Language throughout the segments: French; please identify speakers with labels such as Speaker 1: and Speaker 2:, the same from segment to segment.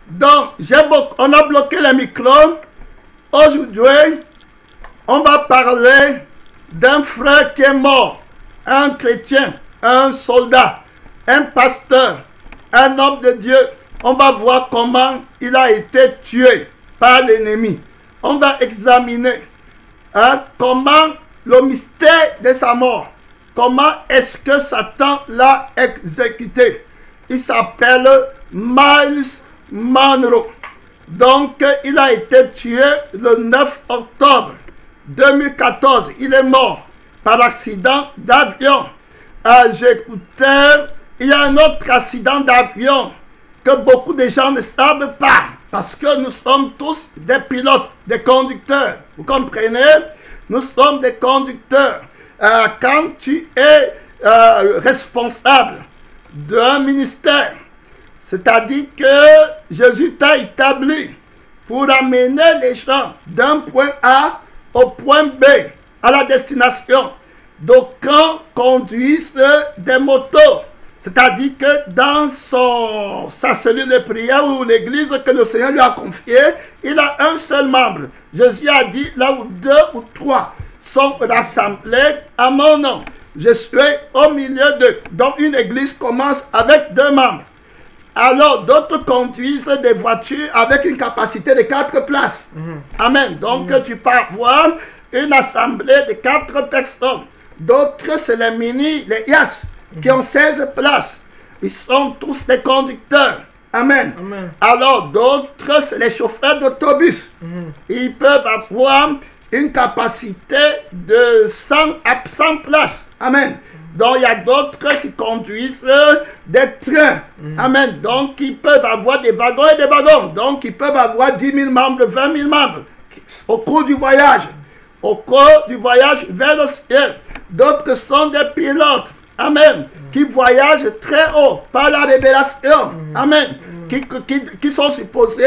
Speaker 1: Donc, on a bloqué les micros. Aujourd'hui, on va parler d'un frère qui est mort, un chrétien, un soldat, un pasteur, un homme de Dieu. On va voir comment il a été tué par l'ennemi. On va examiner comment le mystère de sa mort. Comment est-ce que Satan l'a exécuté? Il s'appelle Myles Munroe. Donc, il a été tué le 9 octobre 2014. Il est mort par accident d'avion. J'écoutais, il y a un autre accident d'avion que beaucoup de gens ne savent pas. Parce que nous sommes tous des pilotes, des conducteurs. Vous comprenez? Nous sommes des conducteurs. Quand tu es responsable d'un ministère, c'est-à-dire que Jésus t'a établi pour amener les gens d'un point A au point B, à la destination. D'aucuns conduisent des motos. C'est-à-dire que dans sa cellule de prière ou l'église que le Seigneur lui a confiée, il a un seul membre. Jésus a dit, là où 2 ou 3 sont rassemblés à mon nom, je suis au milieu d'eux. Donc une église commence avec 2 membres. Alors d'autres conduisent des voitures avec une capacité de 4 places. Amen. Donc tu peux avoir une assemblée de 4 personnes. D'autres, c'est les mini, les IAS, qui ont 16 places. Ils sont tous des conducteurs. Amen. Amen. Alors d'autres, c'est les chauffeurs d'autobus. Ils peuvent avoir une capacité de 100 à 100 places. Amen. Donc il y a d'autres qui conduisent des trains. Amen. Donc ils peuvent avoir des wagons et des wagons. Donc ils peuvent avoir 10 000 membres, 20 000 membres au cours du voyage. Au cours du voyage vers le ciel. D'autres sont des pilotes. Amen. Qui voyagent très haut par la révélation. Amen. Qui sont supposés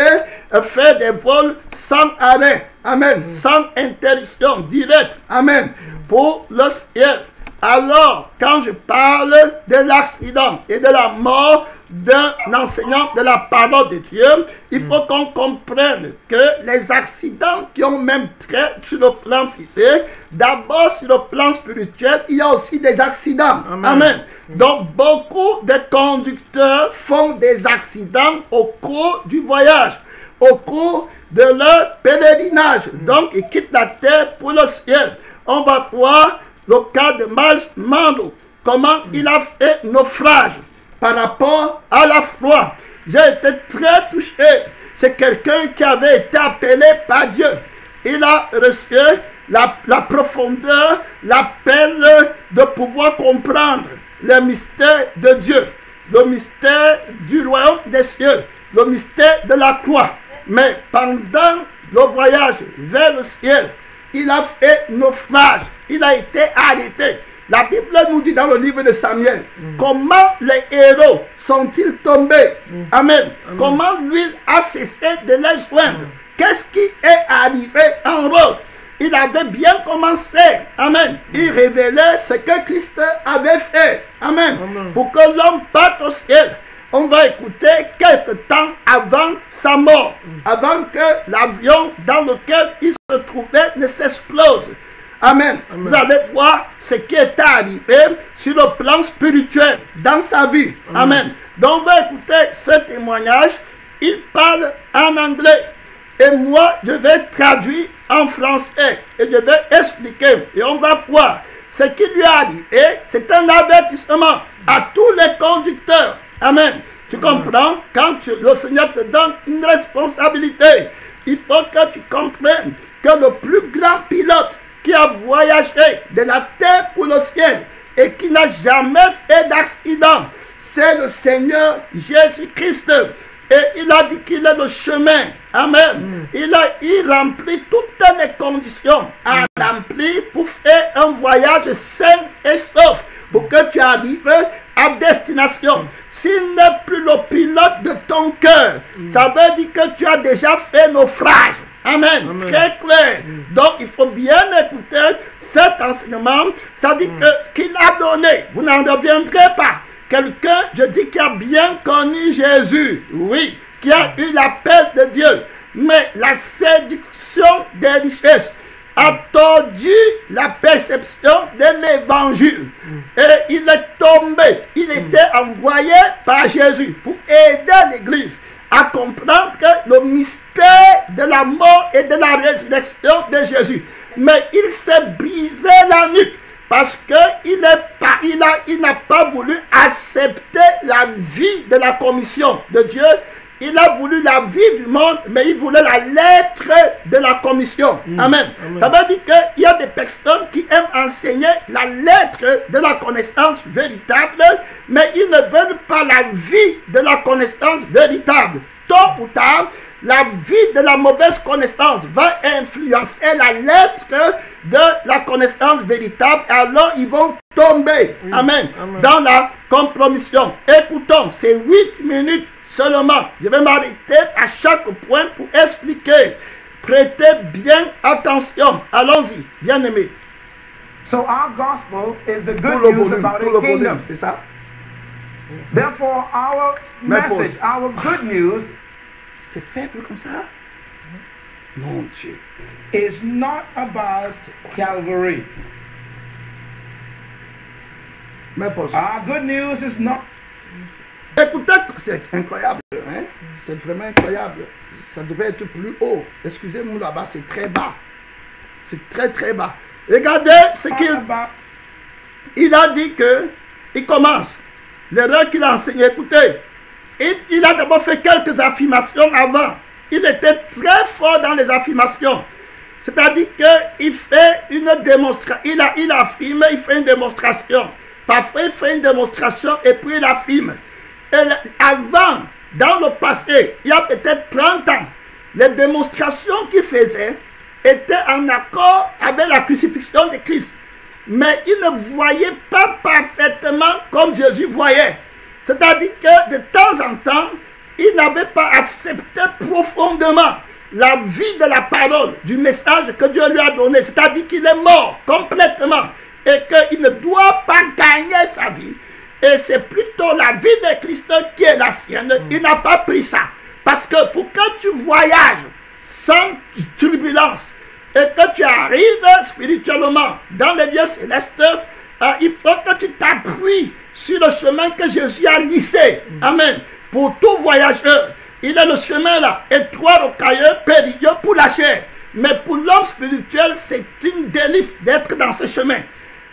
Speaker 1: faire des vols sans arrêt. Amen. Sans interruption directe. Amen. Pour le ciel. Alors, quand je parle de l'accident et de la mort d'un enseignant de la parole de Dieu, il faut qu'on comprenne que les accidents qui ont même trait sur le plan physique, d'abord sur le plan spirituel, il y a aussi des accidents. Amen. Amen. Donc, beaucoup de conducteurs font des accidents au cours du voyage, au cours de leur pèlerinage. Donc, ils quittent la terre pour le ciel. On va voir le cas de Myles Munroe, comment il a fait naufrage par rapport à la foi. J'ai été très touché. C'est quelqu'un qui avait été appelé par Dieu. Il a reçu la profondeur, l'appel de pouvoir comprendre le mystère de Dieu, le mystère du royaume des cieux, le mystère de la croix. Mais pendant le voyage vers le ciel, il a fait naufrage. Il a été arrêté. La Bible nous dit dans le livre de Samuel, comment les héros sont-ils tombés? Amen. Comment l'huile a cessé de les joindre? Qu'est-ce qui est arrivé en route? Il avait bien commencé. Amen. Il révélait ce que Christ avait fait. Amen. Pour que l'homme parte au ciel. On va écouter quelque temps avant sa mort, avant que l'avion dans lequel il se trouvait ne s'explose. Amen. Amen. Vous allez voir ce qui est arrivé sur le plan spirituel dans sa vie. Amen. Amen. Donc, on va écouter ce témoignage. Il parle en anglais. Et moi, je vais traduire en français. Et je vais expliquer. Et on va voir ce qui lui est arrivé. C'est un avertissement à tous les conducteurs. Amen. Tu comprends? Quand le Seigneur te donne une responsabilité, il faut que tu comprennes que le plus grand pilote qui a voyagé de la terre pour le ciel et qui n'a jamais fait d'accident, c'est le Seigneur Jésus-Christ. Et il a dit qu'il est le chemin. Amen. Il remplit toutes les conditions à remplir pour faire un voyage sain et sauf, pour que tu arrives à destination. S'il n'est plus le pilote de ton cœur, ça veut dire que tu as déjà fait naufrage. Amen. Amen. Très clair. Donc, il faut bien écouter cet enseignement. Ça dit qu'il a donné. Vous n'en reviendrez pas. Quelqu'un, je dis, qui a bien connu Jésus. Oui. qui a eu l'appel de Dieu. Mais la séduction des richesses a tordu la perception de l'évangile. Et il est tombé. Il était envoyé par Jésus pour aider l'Église à comprendre que le mystère de la mort et de la résurrection de Jésus. Mais il s'est brisé la nuque parce qu'il n'a pas voulu accepter la vie de la commission de Dieu. Il a voulu la vie du monde, mais il voulait la lettre de la commission. Amen. Ça veut dire qu'il y a des personnes qui aiment enseigner la lettre de la connaissance véritable, mais ils ne veulent pas la vie de la connaissance véritable. Tôt ou tard, la vie de la mauvaise connaissance va influencer la lettre de la connaissance véritable, alors ils vont tomber. Amen. Dans la compromission. Écoutons, c'est 8 minutes seulement. Je vais m'arrêter à chaque point pour expliquer. Prêtez bien attention. Allons-y, bien-aimés.
Speaker 2: So our gospel is the good news about a kingdom.
Speaker 1: C'est ça.
Speaker 2: Therefore, our message, our good news,
Speaker 1: c'est faible comme ça. Mon Dieu.
Speaker 2: Is not about Calvary. Our good news is not.
Speaker 1: Écoutez, c'est incroyable, hein? C'est vraiment incroyable. Ça devait être plus haut. Excusez-moi là-bas, c'est très bas. C'est très très bas. Regardez ce qu'il a dit que il commence. L'erreur qu'il a enseigné. Écoutez, il a d'abord fait quelques affirmations avant. Il était très fort dans les affirmations. C'est-à-dire qu'il fait une démonstration. Il affirme, il fait une démonstration. Parfois, il fait une démonstration et puis il affirme. Et avant, dans le passé, il y a peut-être 30 ans, les démonstrations qu'il faisait étaient en accord avec la crucifixion de Christ. Mais il ne voyait pas parfaitement comme Jésus voyait. C'est-à-dire que de temps en temps, il n'avait pas accepté profondément la vie de la parole, du message que Dieu lui a donné. C'est-à-dire qu'il est mort complètement et qu'il ne doit pas gagner sa vie. Et c'est plutôt la vie de Christ qui est la sienne. Il n'a pas pris ça. Parce que pour que tu voyages sans turbulence et que tu arrives spirituellement dans les lieux célestes, il faut que tu t'appuies sur le chemin que Jésus a lissé. Amen. Pour tout voyageur, il est le chemin là, étroit, rocailleux, périlleux pour la chair. Mais pour l'homme spirituel, c'est une délice d'être dans ce chemin.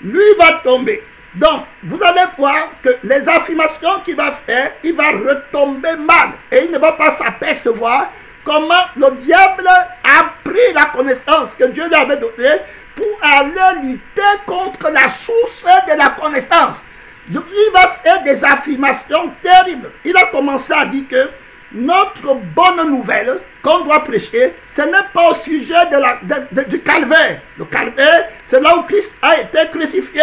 Speaker 1: Lui va tomber. Donc, vous allez voir que les affirmations qu'il va faire, il va retomber mal. Et il ne va pas s'apercevoir comment le diable a pris la connaissance que Dieu lui avait donnée pour aller lutter contre la source de la connaissance. Il va faire des affirmations terribles. Il a commencé à dire que notre bonne nouvelle qu'on doit prêcher, ce n'est pas au sujet du calvaire. Le calvaire, c'est là où Christ a été crucifié.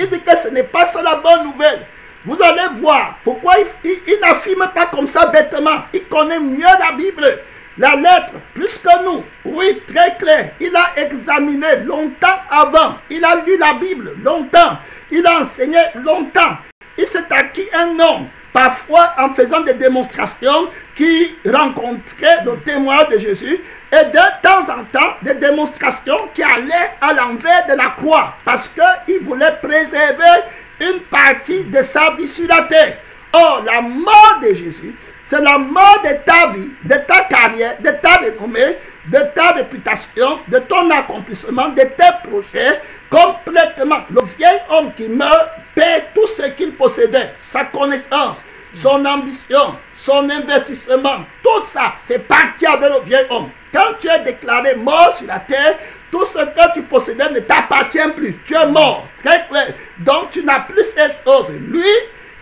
Speaker 1: Il dit que ce n'est pas ça la bonne nouvelle. Vous allez voir pourquoi il n'affirme pas comme ça bêtement. Il connaît mieux la Bible, la lettre, plus que nous. Oui, très clair. Il a examiné longtemps avant. Il a lu la Bible longtemps. Il a enseigné longtemps. Il s'est acquis un nom, parfois en faisant des démonstrations qui rencontraient le témoin de Jésus. Et de temps en temps, des démonstrations qui allaient à l'envers de la croix. Parce qu'il voulait préserver une partie de sa vie sur la terre. Or, la mort de Jésus, c'est la mort de ta vie, de ta carrière, de ta renommée, de ta réputation, de ton accomplissement, de tes projets, complètement. Le vieil homme qui meurt perd tout ce qu'il possédait, sa connaissance, son ambition, son investissement, tout ça, c'est parti avec le vieil homme. Quand tu es déclaré mort sur la terre, tout ce que tu possédais ne t'appartient plus. Tu es mort, très clair. Donc tu n'as plus ces choses. Lui,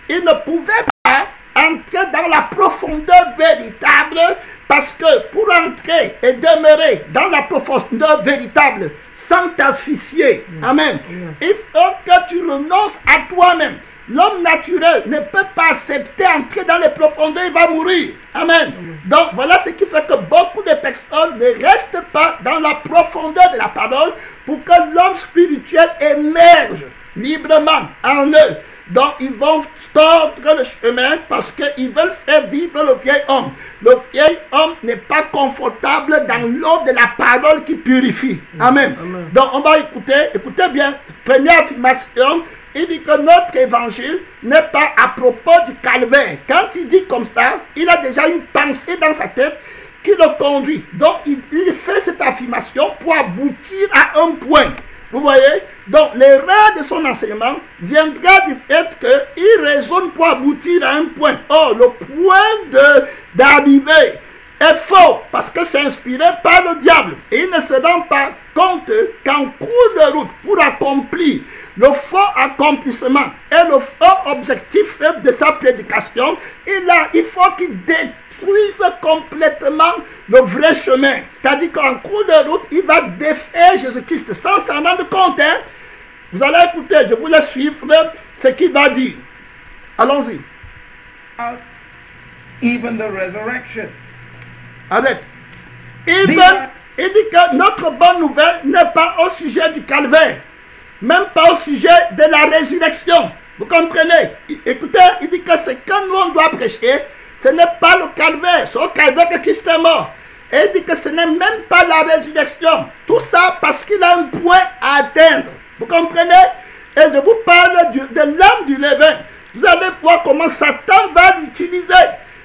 Speaker 1: il ne pouvait pas entrer dans la profondeur véritable parce que pour entrer et demeurer dans la profondeur véritable sans t'asphyxier, amen, il faut que tu renonces à toi-même. L'homme naturel ne peut pas accepter entrer dans les profondeurs, il va mourir. Amen. Donc voilà ce qui fait que beaucoup de personnes ne restent pas dans la profondeur de la parole pour que l'homme spirituel émerge librement en eux. Donc ils vont tordre le chemin parce qu'ils veulent faire vivre le vieil homme. Le vieil homme n'est pas confortable dans l'eau de la parole qui purifie. Amen.
Speaker 3: Amen.
Speaker 1: Donc on va écoutez bien. Première affirmation, il dit que notre évangile n'est pas à propos du calvaire. Quand il dit comme ça, il a déjà une pensée dans sa tête qui le conduit. Donc il fait cette affirmation pour aboutir à un point. Vous voyez? Donc l'erreur de son enseignement viendra du fait qu'il raisonne pour aboutir à un point. Or, le point d'arrivée est faux parce que c'est inspiré par le diable. Et il ne se rend pas compte qu'en cours de route, pour accomplir le faux accomplissement et le faux objectif de sa prédication, il faut qu'il détruise complètement le vrai chemin. C'est-à-dire qu'en cours de route, il va défaire Jésus-Christ sans s'en rendre compte. Hein? Vous allez écouter, je vous laisse suivre ce qu'il va dire. Allons-y.
Speaker 2: Even the resurrection.
Speaker 1: Avec. Il dit que notre bonne nouvelle n'est pas au sujet du calvaire, même pas au sujet de la résurrection. Vous comprenez? Écoutez, il dit que ce que nous on doit prêcher, ce n'est pas le calvaire, c'est au calvaire que Christ est mort. Et il dit que ce n'est même pas la résurrection. Tout ça parce qu'il a un point à atteindre. Vous comprenez? Et je vous parle de l'âme du levain. Vous allez voir comment Satan va l'utiliser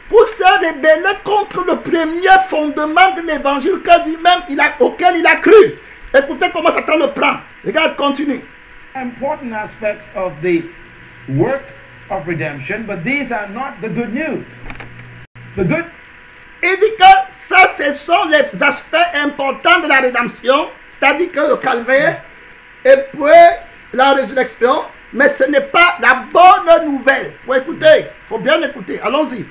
Speaker 1: pour se rebeller contre le premier fondement de l'évangile auquel il a cru. Écoutez comment Satan le prend. Regarde, continue.
Speaker 2: Important aspects of the work of redemption, but these are not the good news. The good.
Speaker 1: Il dit que ça, ce sont les aspects importants de la rédemption, c'est-à-dire que le calvaire et puis la résurrection, mais ce n'est pas la bonne nouvelle. Il faut écouter, il faut bien écouter. Allons-y.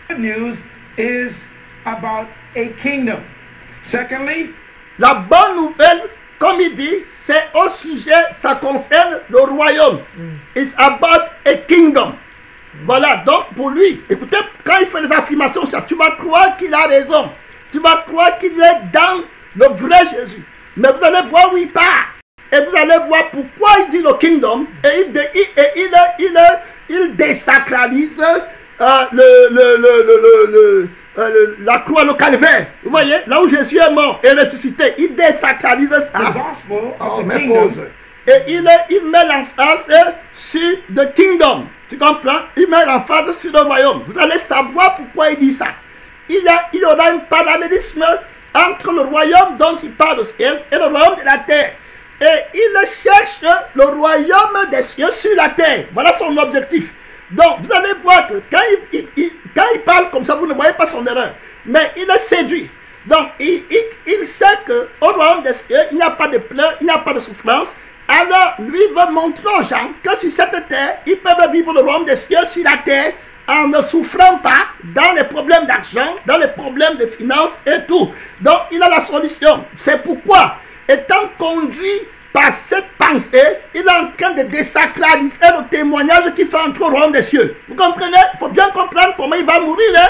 Speaker 2: Good news is about a kingdom. Secondly,
Speaker 1: la bonne nouvelle, comme il dit, c'est au sujet, ça concerne le royaume. It's about a kingdom. Voilà, donc pour lui, écoutez, quand il fait des affirmations, tu vas croire qu'il a raison. Tu vas croire qu'il est dans le vrai Jésus. Mais vous allez voir où il part. Et vous allez voir pourquoi il dit le kingdom. Et il désacralise la croix, le calvaire. Vous voyez, là où Jésus est mort et ressuscité, il désacralise ça.
Speaker 2: the gospel of the kingdom.
Speaker 1: Et il met l'emphase sur le kingdom. Tu comprends? Il met l'emphase sur le royaume. Vous allez savoir pourquoi il dit ça. Il y aura un parallélisme entre le royaume dont il parle au ciel et le royaume de la terre. Et il cherche le royaume des cieux sur la terre. Voilà son objectif. Donc, vous allez voir que quand il parle comme ça, vous ne voyez pas son erreur. Mais il est séduit. Donc, il sait qu'au royaume des cieux, il n'y a pas de pleurs, il n'y a pas de souffrance. Alors, lui veut montrer aux gens que sur cette terre, ils peuvent vivre le royaume des cieux sur la terre en ne souffrant pas dans les problèmes d'argent, dans les problèmes de finances et tout. Donc, il a la solution. C'est pourquoi, étant conduit par cette pensée, il est en train de désacraliser le témoignage qu'il fait entre au royaume des cieux. Vous comprenez? Il faut bien comprendre comment il va mourir, hein?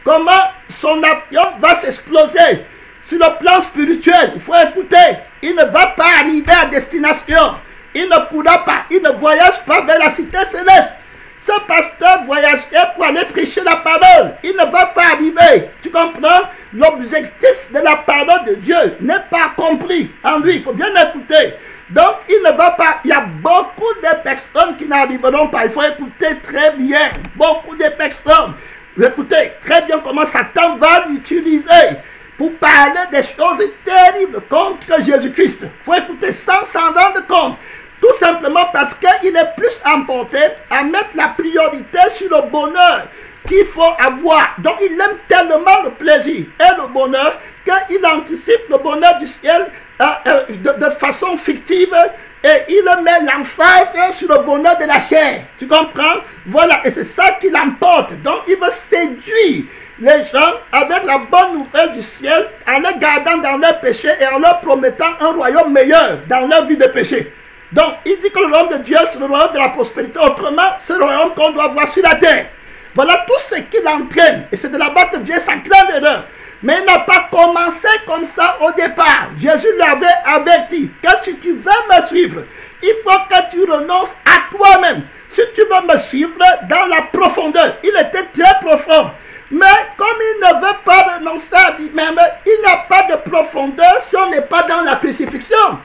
Speaker 1: Comment son avion va s'exploser. Sur le plan spirituel, il faut écouter. Il ne va pas arriver à destination. Il ne pourra pas. Il ne voyage pas vers la cité céleste. Ce pasteur voyageait pour aller prêcher la parole. Il ne va pas arriver. Tu comprends? L'objectif de la parole de Dieu n'est pas accompli en lui. Il faut bien écouter. Donc, il ne va pas. Il y a beaucoup de personnes qui n'arriveront pas. Il faut écouter très bien. Beaucoup de personnes. Écoutez très bien comment Satan va l'utiliser pour parler des choses terribles contre Jésus-Christ. Il faut écouter sans s'en rendre compte. Tout simplement parce qu'il est plus emporté à mettre la priorité sur le bonheur qu'il faut avoir. Donc il aime tellement le plaisir et le bonheur qu'il anticipe le bonheur du ciel de façon fictive et il met l'emphase sur le bonheur de la chair. Tu comprends? Voilà, et c'est ça qui l'emporte. Donc il veut séduire les gens avec la bonne nouvelle du ciel en les gardant dans leur péché et en leur promettant un royaume meilleur dans leur vie de péché. Donc, il dit que le royaume de Dieu, c'est le royaume de la prospérité. Autrement, c'est le royaume qu'on doit voir sur la terre. Voilà tout ce qu'il entraîne. Et c'est de là-bas que vient sa grande erreur. Mais il n'a pas commencé comme ça au départ. Jésus l'avait averti que si tu veux me suivre, il faut que tu renonces à toi-même. si tu veux me suivre dans la profondeur, il était très profond. Mais comme il ne veut pas renoncer à lui-même, il n'y a pas de profondeur si on n'est pas dans la crucifixion.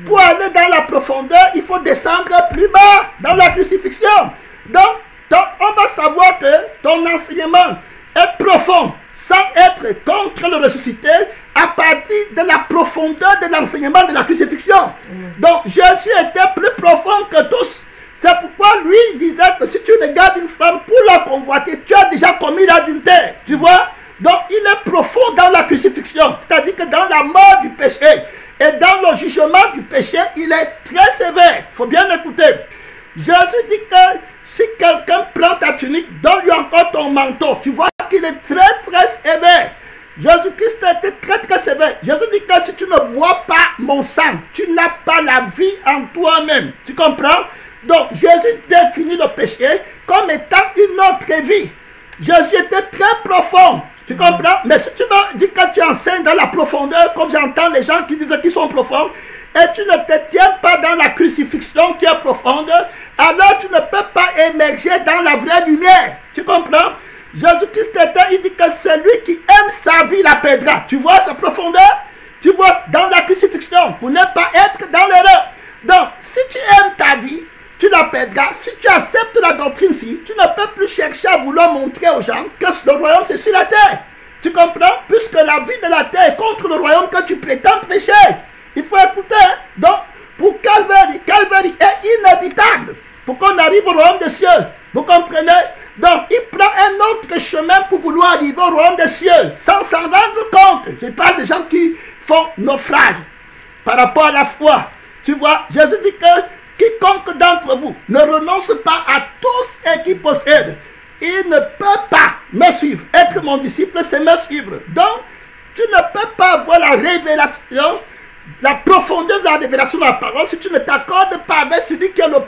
Speaker 1: Pour aller dans la profondeur, il faut descendre plus bas dans la crucifixion. Donc, on va savoir que ton enseignement est profond, sans être contre le ressuscité, à partir de la profondeur de l'enseignement de la crucifixion. Donc, Jésus était plus profond que tous. C'est pourquoi lui disait que si tu regardes une femme pour la convoiter, tu as déjà commis l'adultère. Tu vois? Donc, il est profond dans la crucifixion. C'est-à-dire que dans la mort du péché et dans le jugement du péché, il est très sévère. Il faut bien l'écouter. Jésus dit que si quelqu'un prend ta tunique, donne-lui encore ton manteau. Tu vois qu'il est très, très sévère. Jésus-Christ était très, très sévère. Jésus dit que si tu ne bois pas mon sang, tu n'as pas la vie en toi-même. Tu comprends? Donc, Jésus définit le péché comme étant une autre vie. Jésus était très profond. Tu comprends? Mais si tu me dis que tu enseignes dans la profondeur, comme j'entends les gens qui disent qu'ils sont profonds, et tu ne te tiens pas dans la crucifixion qui est profonde, alors tu ne peux pas émerger dans la vraie lumière. Tu comprends? Jésus-Christ il dit que celui qui aime sa vie la perdra. Tu vois sa profondeur? Tu vois dans la crucifixion, pour ne pas être dans l'erreur. Donc, si tu aimes ta vie, tu la perdras. Si tu acceptes la doctrine-ci, tu ne peux plus chercher à vouloir montrer aux gens que le royaume c'est sur la terre. Tu comprends? Puisque la vie de la terre est contre le royaume que tu prétends prêcher. Il faut écouter. Donc, pour Calvary est inévitable pour qu'on arrive au royaume des cieux. Vous comprenez? Donc, il prend un autre chemin pour vouloir arriver au royaume des cieux, sans s'en rendre compte. Je parle des gens qui font naufrage par rapport à la foi. Tu vois, Jésus dit que quiconque d'entre vous ne renonce pas à tout ce qu'il possède, il ne peut pas me suivre. Être mon disciple, c'est me suivre. Donc, tu ne peux pas avoir la révélation, la profondeur de la révélation de la parole si tu ne t'accordes pas avec celui qui est le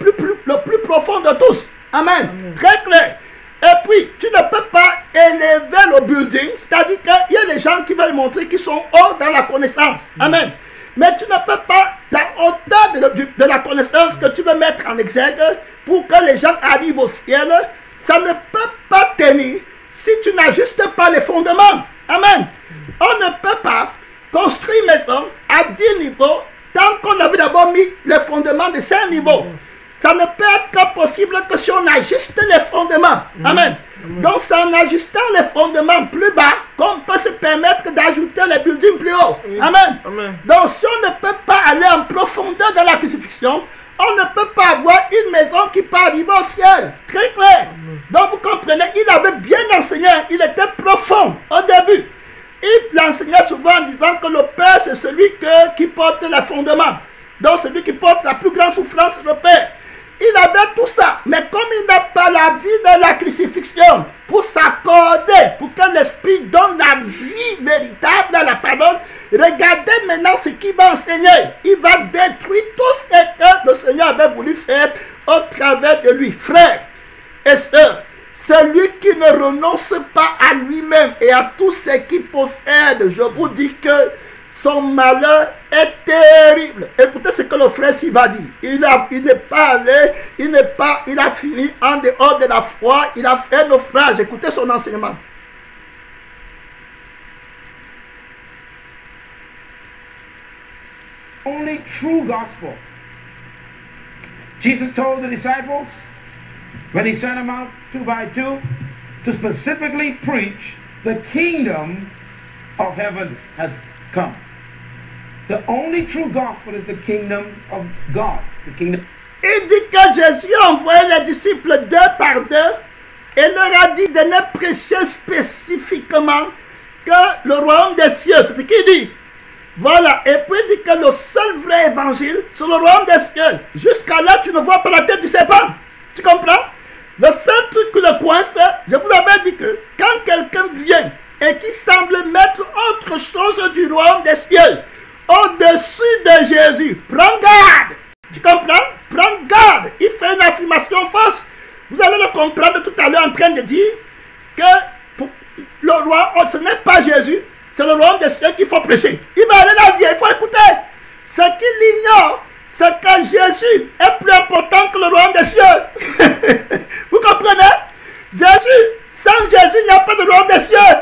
Speaker 1: plus profond de tous. Amen. Amen. Très clair. Et puis, tu ne peux pas élever le building, c'est-à-dire qu'il y a des gens qui veulent montrer qu'ils sont hauts dans la connaissance. Amen. Mais tu ne peux pas, la hauteur de la connaissance que tu veux mettre en exergue pour que les gens arrivent au ciel, ça ne peut pas tenir si tu n'ajustes pas les fondements. Amen. On ne peut pas construire une maison à 10 niveaux tant qu'on avait d'abord mis les fondements de 5 niveaux. Ça ne peut être possible que si on ajuste les fondements. Amen. Donc c'est en ajustant les fondements plus bas qu'on peut se permettre d'ajouter les buildings plus hauts. Amen. Donc si on ne peut pas aller en profondeur dans la crucifixion, on ne peut pas avoir une maison qui peut arriver au ciel. Très clair. Donc vous comprenez, il avait bien enseigné, il était profond au début. Il enseignait souvent en disant que le Père c'est celui qui porte les fondements. Donc celui qui porte la plus grande souffrance, le Père. Il avait tout ça, mais comme il n'a pas la vie de la crucifixion pour s'accorder, pour que l'Esprit donne la vie véritable à la parole, regardez maintenant ce qu'il va enseigner. Il va détruire tout ce que le Seigneur avait voulu faire au travers de lui. Frères et sœurs, celui qui ne renonce pas à lui-même et à tout ce qu'il possède, je vous dis que son malheur est terrible. Écoutez ce que le frère s'y va dire. Il n'est pas allé, il a fini en dehors de la foi, il a fait naufrage. Écoutez son enseignement.
Speaker 2: Only true gospel. Jesus told the disciples when he sent them out 2 by 2 to specifically preach the kingdom of heaven has come. The only true gospel is the kingdom of God. The kingdom.
Speaker 1: Il dit que Jésus a envoyé les disciples 2 par 2 et leur a dit de ne prêcher spécifiquement que le royaume des cieux. C'est ce qu'il dit. Voilà. Et puis il dit que le seul vrai évangile, c'est le royaume des cieux. Jusqu'à là, tu ne vois pas la tête du serpent. Tu comprends? Le seul truc que le coince, je vous avais dit que quand quelqu'un vient et qui semble mettre autre chose du royaume des cieux au-dessus de Jésus, prends garde. Tu comprends? Prends garde. Il fait une affirmation fausse. Vous allez le comprendre tout à l'heure en train de dire que pour le roi, ce n'est pas Jésus, c'est le royaume des cieux qu'il faut prêcher. Il va aller là dire, il faut écouter. Ce qu'il ignore, c'est c'est que Jésus est plus important que le royaume des cieux. Vous comprenez? Jésus, sans Jésus, il n'y a pas de royaume des cieux.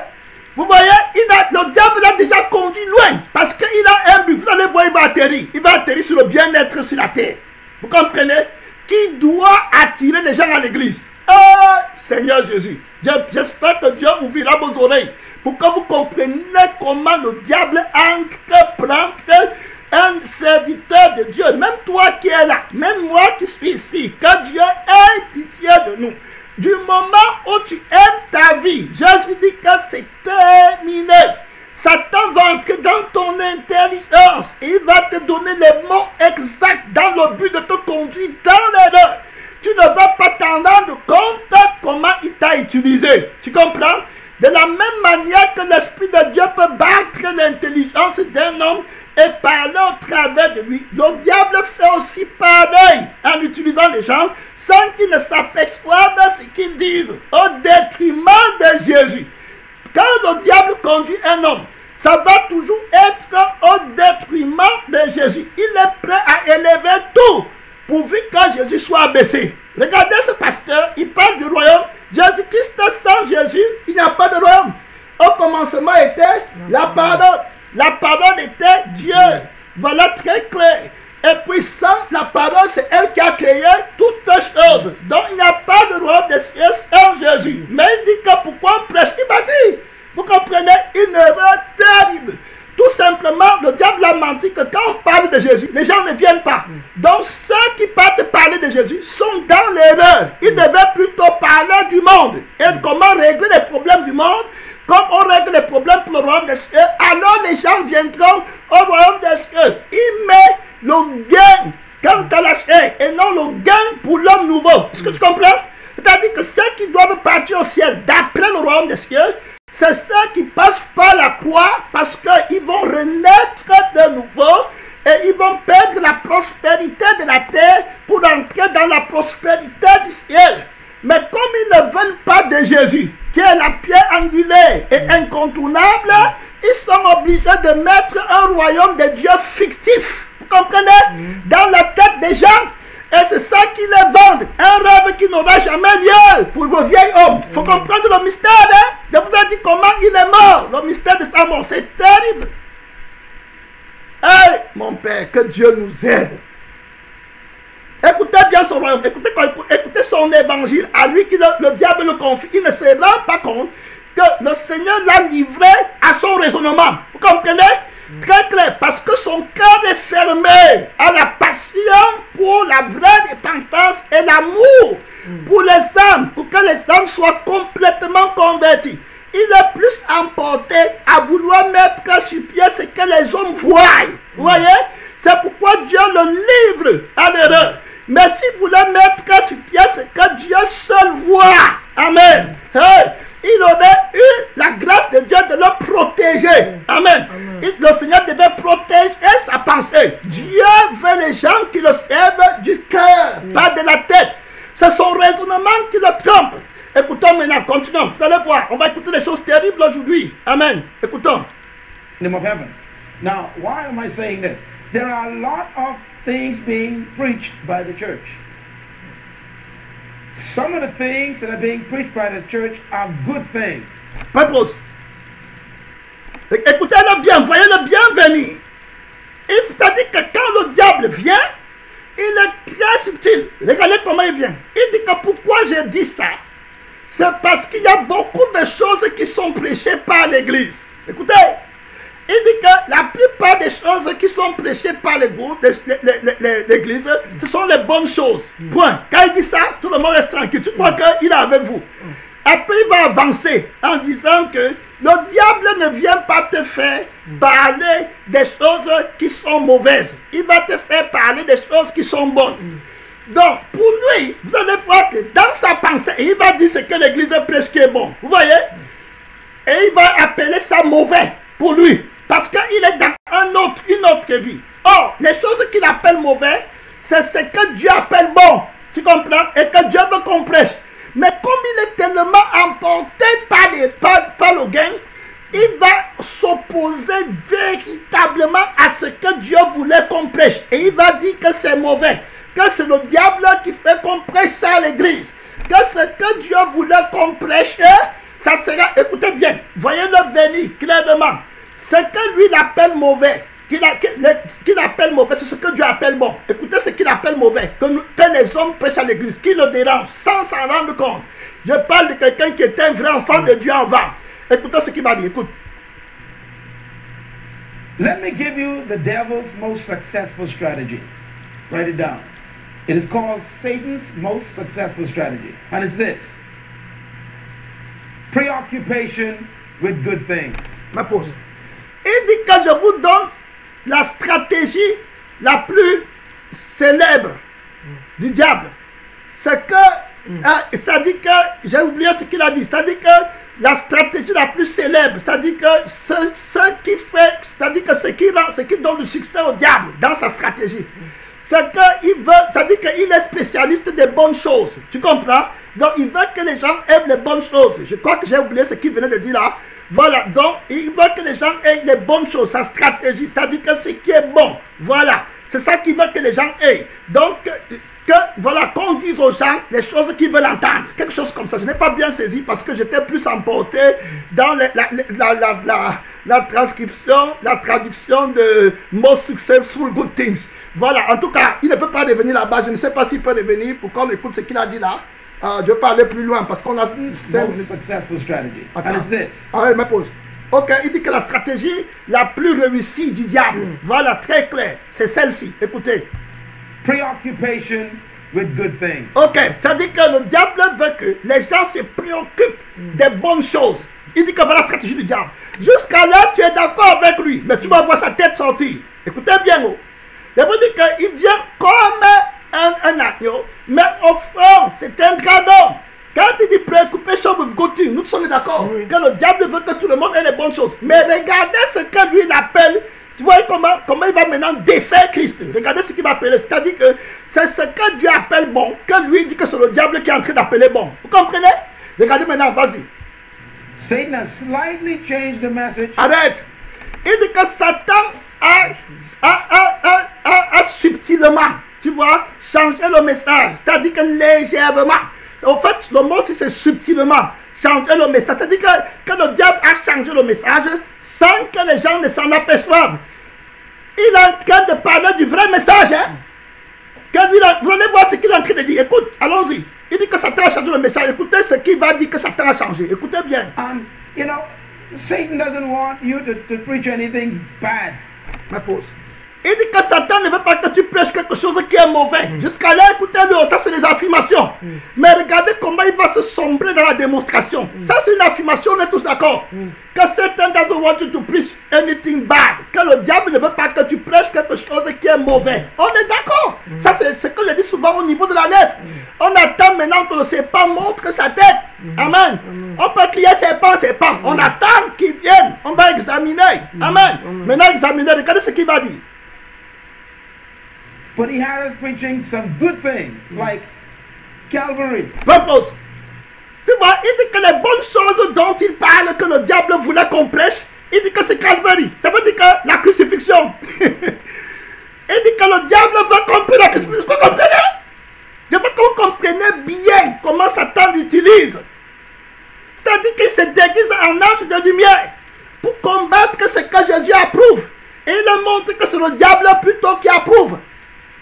Speaker 1: Vous voyez, le diable l'a déjà conduit loin parce qu'il a un but. Vous allez voir, il va atterrir. Il va atterrir sur le bien-être sur la terre. Vous comprenez? Qui doit attirer les gens à l'église. Oh, Seigneur Jésus, j'espère que Dieu ouvrira vos oreilles pour que vous compreniez comment le diable prend un serviteur de Dieu. Même toi qui es là, même moi qui suis ici, que Dieu ait pitié de nous. Du moment où tu aimes ta vie, Jésus dit que c'est terminé. Satan va entrer dans ton intelligence. Il va te donner les mots exacts dans le but de te conduire dans l'erreur. Tu ne vas pas t'en rendre compte comment il t'a utilisé. Tu comprends? De la même manière que l'Esprit de Dieu peut battre l'intelligence d'un homme et parler au travers de lui, le diable fait aussi pareil en utilisant les gens sans qu'ils ne s'aperçoivent de ce qu'ils disent au détriment de Jésus. Quand le diable conduit un homme, ça va toujours être au détriment de Jésus. Il est prêt à élever tout pourvu que Jésus soit abaissé. Regardez ce pasteur, il parle du royaume. Jésus-Christ, sans Jésus, il n'y a pas de royaume. Au commencement était la parole. La parole était Dieu. Voilà très clair. Et puis sans la parole, c'est elle qui a créé toutes choses. Donc il n'y a pas de royaume des cieux sans Jésus. Mais il dit que pourquoi on prêche? Il m'a dit, vous comprenez, une erreur terrible. Tout simplement, le diable a menti que quand on parle de Jésus, les gens ne viennent pas. Donc ceux qui partent parler de Jésus sont dans l'erreur. Ils devaient plutôt parler du monde. Et comment régler les problèmes du monde. Comme on règle les problèmes pour le royaume des cieux, alors les gens viendront au royaume des cieux. Il met le gain quant à la chair et non le gain pour l'homme nouveau. Est-ce que tu comprends? C'est-à-dire que ceux qui doivent partir au ciel d'après le royaume des cieux, c'est ceux qui passent par la croix parce qu'ils vont renaître de nouveau et ils vont perdre la prospérité de la terre pour entrer dans la prospérité du ciel. Mais comme ils ne veulent pas de Jésus, qui est la pierre angulaire et incontournable, ils sont obligés de mettre un royaume de Dieu fictif. Vous comprenez? Dans la tête des gens. Et c'est ça qui les vendent. Un rêve qui n'aura jamais lieu pour vos vieils hommes. Il faut comprendre le mystère. Hein? Je vous ai dit comment il est mort. Le mystère de sa mort. C'est terrible. Hey, mon Père, que Dieu nous aide. Écoutez bien son royaume, écoutez son évangile, à lui qui le diable le confie. Il ne se rend pas compte que le Seigneur l'a livré à son raisonnement. Vous comprenez? Très clair, parce que son cœur est fermé à la passion pour la vraie repentance et l'amour pour les âmes, pour que les âmes soient complètement converties. Il est plus emporté à vouloir mettre sur pied ce que les hommes voient. Vous voyez? C'est pourquoi Dieu le livre à l'erreur. Mais si vous voulez mettre sur pied ce que Dieu seul voit, amen, hey, il aurait eu la grâce de Dieu de le protéger. Amen. Le Seigneur devait protéger sa pensée. Dieu veut les gens qui le servent du cœur, pas de la tête. C'est son raisonnement qui le trompe. Écoutons maintenant, continuons. Vous allez voir, on va écouter des choses terribles aujourd'hui. Amen. Écoutons.
Speaker 2: Kingdom of heaven. Now, why am I saying this? There are a lot of things being preached by the church. Some of the things that are being preached by the church are good things.
Speaker 1: Pas de pause. Écoutez-le bien, voyez-le bien venir. C'est-à-dire que quand le diable vient, il est très subtil. Regardez comment il vient. Il dit que pourquoi j'ai dit ça? C'est parce qu'il y a beaucoup de choses qui sont prêchées par l'Église. Écoutez, il dit que la plupart des choses qui sont prêchées par l'Église, ce sont les bonnes choses. Point. Quand il dit ça, tout le monde reste tranquille. Tu crois qu'il est avec vous. Après, il va avancer en disant que le diable ne vient pas te faire parler des choses qui sont mauvaises. Il va te faire parler des choses qui sont bonnes. Donc, pour lui, vous allez voir que dans sa pensée, il va dire ce que l'Église prêche qui est bon. Vous voyez? Et il va appeler ça mauvais pour lui. Parce qu'il est dans une autre vie. Or, les choses qu'il appelle mauvais, c'est ce que Dieu appelle bon. Tu comprends? Et que Dieu veut qu'on prêche. Mais comme il est tellement emporté par le gain, il va s'opposer s'opposer véritablement à ce que Dieu voulait qu'on prêche. Et il va dire que c'est mauvais, que c'est le diable qui fait qu'on prêche ça à l'église, que ce que Dieu voulait qu'on prêche, ça sera, écoutez bien, voyez-le venir clairement. Ce que lui il appelle mauvais, qu'il appelle mauvais, c'est ce que Dieu appelle bon. Écoutez ce qu'il appelle mauvais, que les hommes prêchent à l'église, qui le dérange, sans s'en rendre compte. Je parle de quelqu'un qui est un vrai enfant de Dieu en vain. Écoutez ce qu'il va dire, écoute.
Speaker 2: Let me give you the devil's most successful strategy. Write it down. It is called Satan's most successful strategy. And it's this. Preoccupation with good things.
Speaker 1: Ma pause. Il dit que je vous donne la stratégie la plus célèbre du diable. C'est que, c'est-à-dire que, j'ai oublié ce qu'il a dit, c'est-à-dire que la stratégie la plus célèbre, c'est-à-dire que ce qui fait, c'est-à-dire que ce qui donne le succès au diable dans sa stratégie, c'est qu'il veut, c'est-à-dire qu'il est spécialiste des bonnes choses. Tu comprends? Donc il veut que les gens aiment les bonnes choses. Je crois que j'ai oublié ce qu'il venait de dire là. Voilà, donc il veut que les gens aient les bonnes choses, sa stratégie, c'est-à-dire que ce qui est bon. Voilà, c'est ça qu'il veut que les gens aient. Donc, voilà, qu'on dise aux gens les choses qu'ils veulent entendre. Quelque chose comme ça. Je n'ai pas bien saisi parce que j'étais plus emporté dans la transcription, la traduction de Most Successful Good Things. Voilà, en tout cas, il ne peut pas revenir là-bas. Je ne sais pas s'il peut revenir pour qu'on écoute ce qu'il a dit là. Je vais aller plus loin parce qu'on a...
Speaker 2: Most successful strategy. And it's this.
Speaker 1: Ah oui, me pose. Ok, il dit que la stratégie la plus réussie du diable, voilà, très clair, c'est celle-ci. Écoutez.
Speaker 2: Preoccupation with good things.
Speaker 1: Ok, ça dit que le diable veut que les gens se préoccupent des bonnes choses. Il dit que voilà la stratégie du diable. Jusqu'à là, tu es d'accord avec lui, mais tu vas voir sa tête sortir. Écoutez bien, oh. Il veut dire qu'il vient comme un agneau, mais au fond, c'est un gradon. Quand il dit préoccupation with good things, nous sommes d'accord que le diable veut que tout le monde ait les bonnes choses. Mais regardez ce que lui il appelle. Tu vois comment il va maintenant défaire Christ. Regardez ce qu'il va appeler. C'est-à-dire que c'est ce que Dieu appelle bon, que lui dit que c'est le diable qui est en train d'appeler bon. Vous comprenez? Regardez maintenant, vas-y.
Speaker 2: Satan has slightly changed the message.
Speaker 1: Arrête. Il dit que Satan a subtilement, tu vois, changé le message. C'est-à-dire que légèrement. En fait, le mot si c'est subtilement changer le message. C'est-à-dire que le diable a changé le message sans que les gens ne s'en aperçoivent. Il est en train de parler du vrai message. Hein? Vous allez voir ce qu'il est en train de dire. Écoute, allons-y. Il dit que Satan a changé le message. Écoutez ce qu'il va dire que Satan a changé. Écoutez bien.
Speaker 2: You know, Satan doesn't want you to preach anything bad.
Speaker 1: Ma pause. Il dit que Satan ne veut pas que tu prêches quelque chose qui est mauvais. Jusqu'à là, écoutez-le, ça c'est des affirmations. Mais regardez comment il va se sombrer dans la démonstration. Ça c'est une affirmation, on est tous d'accord. Que Satan doesn't want you to preach anything bad. Que le diable ne veut pas que tu prêches quelque chose qui est mauvais. On est d'accord. Ça c'est ce que je dis souvent au niveau de la lettre. On attend maintenant que le serpent montre sa tête. Amen. On peut crier serpent, serpent. On attend qu'il vienne. On va examiner. Amen. Maintenant examiner, regardez ce qu'il va dire.
Speaker 2: But he had us preaching some good things, like Calvary.
Speaker 1: Propose. Tu vois, il dit que les bonnes choses dont il parle, que le diable voulait qu'on prêche, il dit que c'est Calvary. Ça veut dire que la crucifixion. Il dit que le diable veut qu'on prêche la crucifixion. Vous comprenez? Je veux que vous compreniez bien comment Satan l'utilise. C'est-à-dire qu'il se déguise en ange de lumière pour combattre ce que Jésus approuve. Et il montre que c'est le diable plutôt qui approuve.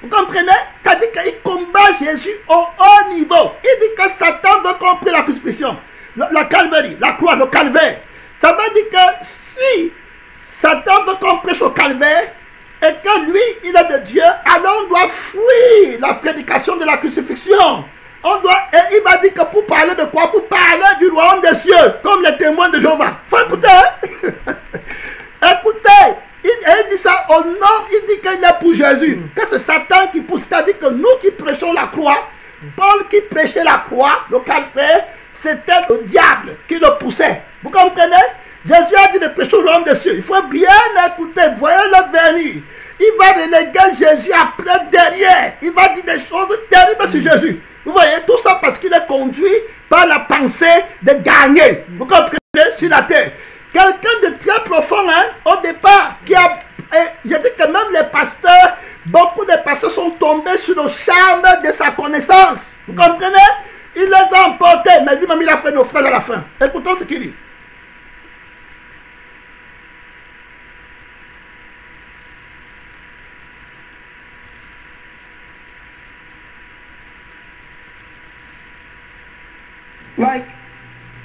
Speaker 1: Vous comprenez? C'est-à-dire qu'il combat Jésus au haut niveau. Il dit que Satan veut qu'on prenne la crucifixion. La calvaire, la croix, le calvaire. Ça veut dire que si Satan veut qu'on prêche au calvaire et que lui, il est de Dieu, alors on doit fuir la prédication de la crucifixion. Et il va dire que pour parler de quoi? Pour parler du royaume des cieux, comme les témoins de Jéhovah. Faut écouter. Écoutez. Il dit ça au nom, il dit qu'il est pour Jésus. Que c'est Satan qui pousse. C'est-à-dire que nous qui prêchons la croix, Paul qui prêchait la croix, le calvaire, c'était le diable qui le poussait. Vous comprenez? Jésus a dit de prêcher au royaume des cieux. Il faut bien écouter, voyez-le venir. Il va reléguer Jésus après, derrière. Il va dire des choses terribles sur Jésus. Vous voyez, tout ça parce qu'il est conduit par la pensée de gagner. Vous comprenez? Sur la terre. Quelqu'un de très profond, hein, départ. Je dis que même les pasteurs, beaucoup de pasteurs sont tombés sur le charme de sa connaissance. Vous comprenez? Il les a emportés, mais lui-même il a fait naufrage à la fin. Écoutons ce qu'il dit.
Speaker 2: Like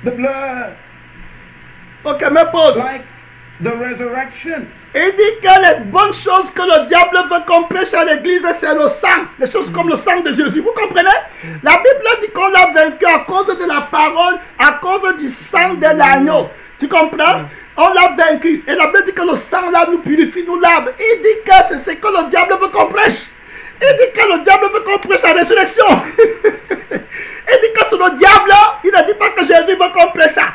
Speaker 2: the blood.
Speaker 1: Ok, me pose.
Speaker 2: Like the resurrection.
Speaker 1: Il dit que les bonnes choses que le diable veut qu'on prêche à l'église, c'est le sang. Les choses comme le sang de Jésus. Vous comprenez? La Bible dit qu'on l'a vaincu à cause de la parole, à cause du sang de l'agneau. Tu comprends? On l'a vaincu. Et la Bible dit que le sang là nous purifie, nous lave. Il dit que c'est ce que le diable veut qu'on prêche. Il dit que le diable veut qu'on prêche la résurrection. Il dit que c'est le diable. Il ne dit pas que Jésus veut qu'on prêche ça.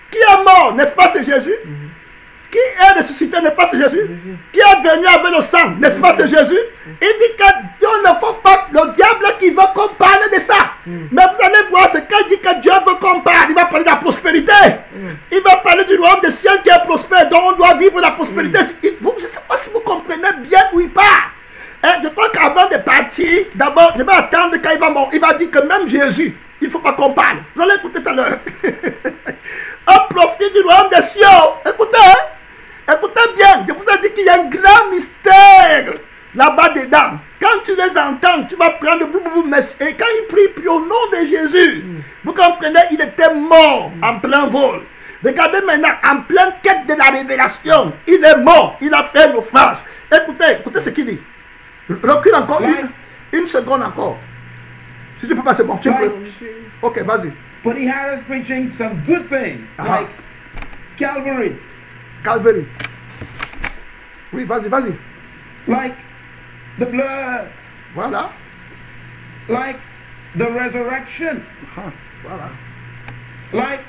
Speaker 1: Qui est mort, n'est-ce pas, c'est Jésus? Qui est ressuscité, n'est-ce pas, c'est Jésus? Qui est venu avec le sang, n'est-ce pas, c'est Jésus? Il dit que Dieu ne faut pas, le diable qui veut qu'on parle de ça. Mais vous allez voir ce qu'il dit que Dieu veut qu'on parle. Il va parler de la prospérité. Il va parler du royaume des cieux qui est prospère, dont on doit vivre la prospérité. Je ne sais pas si vous comprenez bien où il part. Je crois qu'avant de partir, d'abord, je vais attendre quand il va mourir. Il va dire que même Jésus, il ne faut pas qu'on parle. Vous allez écouter tout à l'heure. Un profit du royaume des cieux. Écoutez, écoutez bien. Je vous ai dit qu'il y a un grand mystère là-bas dedans. Quand tu les entends, tu vas prendre le boubou. Et quand il prie au nom de Jésus, vous comprenez, il était mort en plein vol. Regardez maintenant, en pleine quête de la révélation, il est mort. Il a fait un naufrage. Écoutez, écoutez ce qu'il dit. Recule encore une seconde encore. Si tu peux pas, c'est bon. Tu peux. Ok, vas-y.
Speaker 2: But he had us preaching some good things, like Calvary.
Speaker 1: Calvary. Oui, vas-y, vas-y.
Speaker 2: Like the blood.
Speaker 1: Voilà.
Speaker 2: Like the resurrection.
Speaker 1: Voilà.
Speaker 2: Like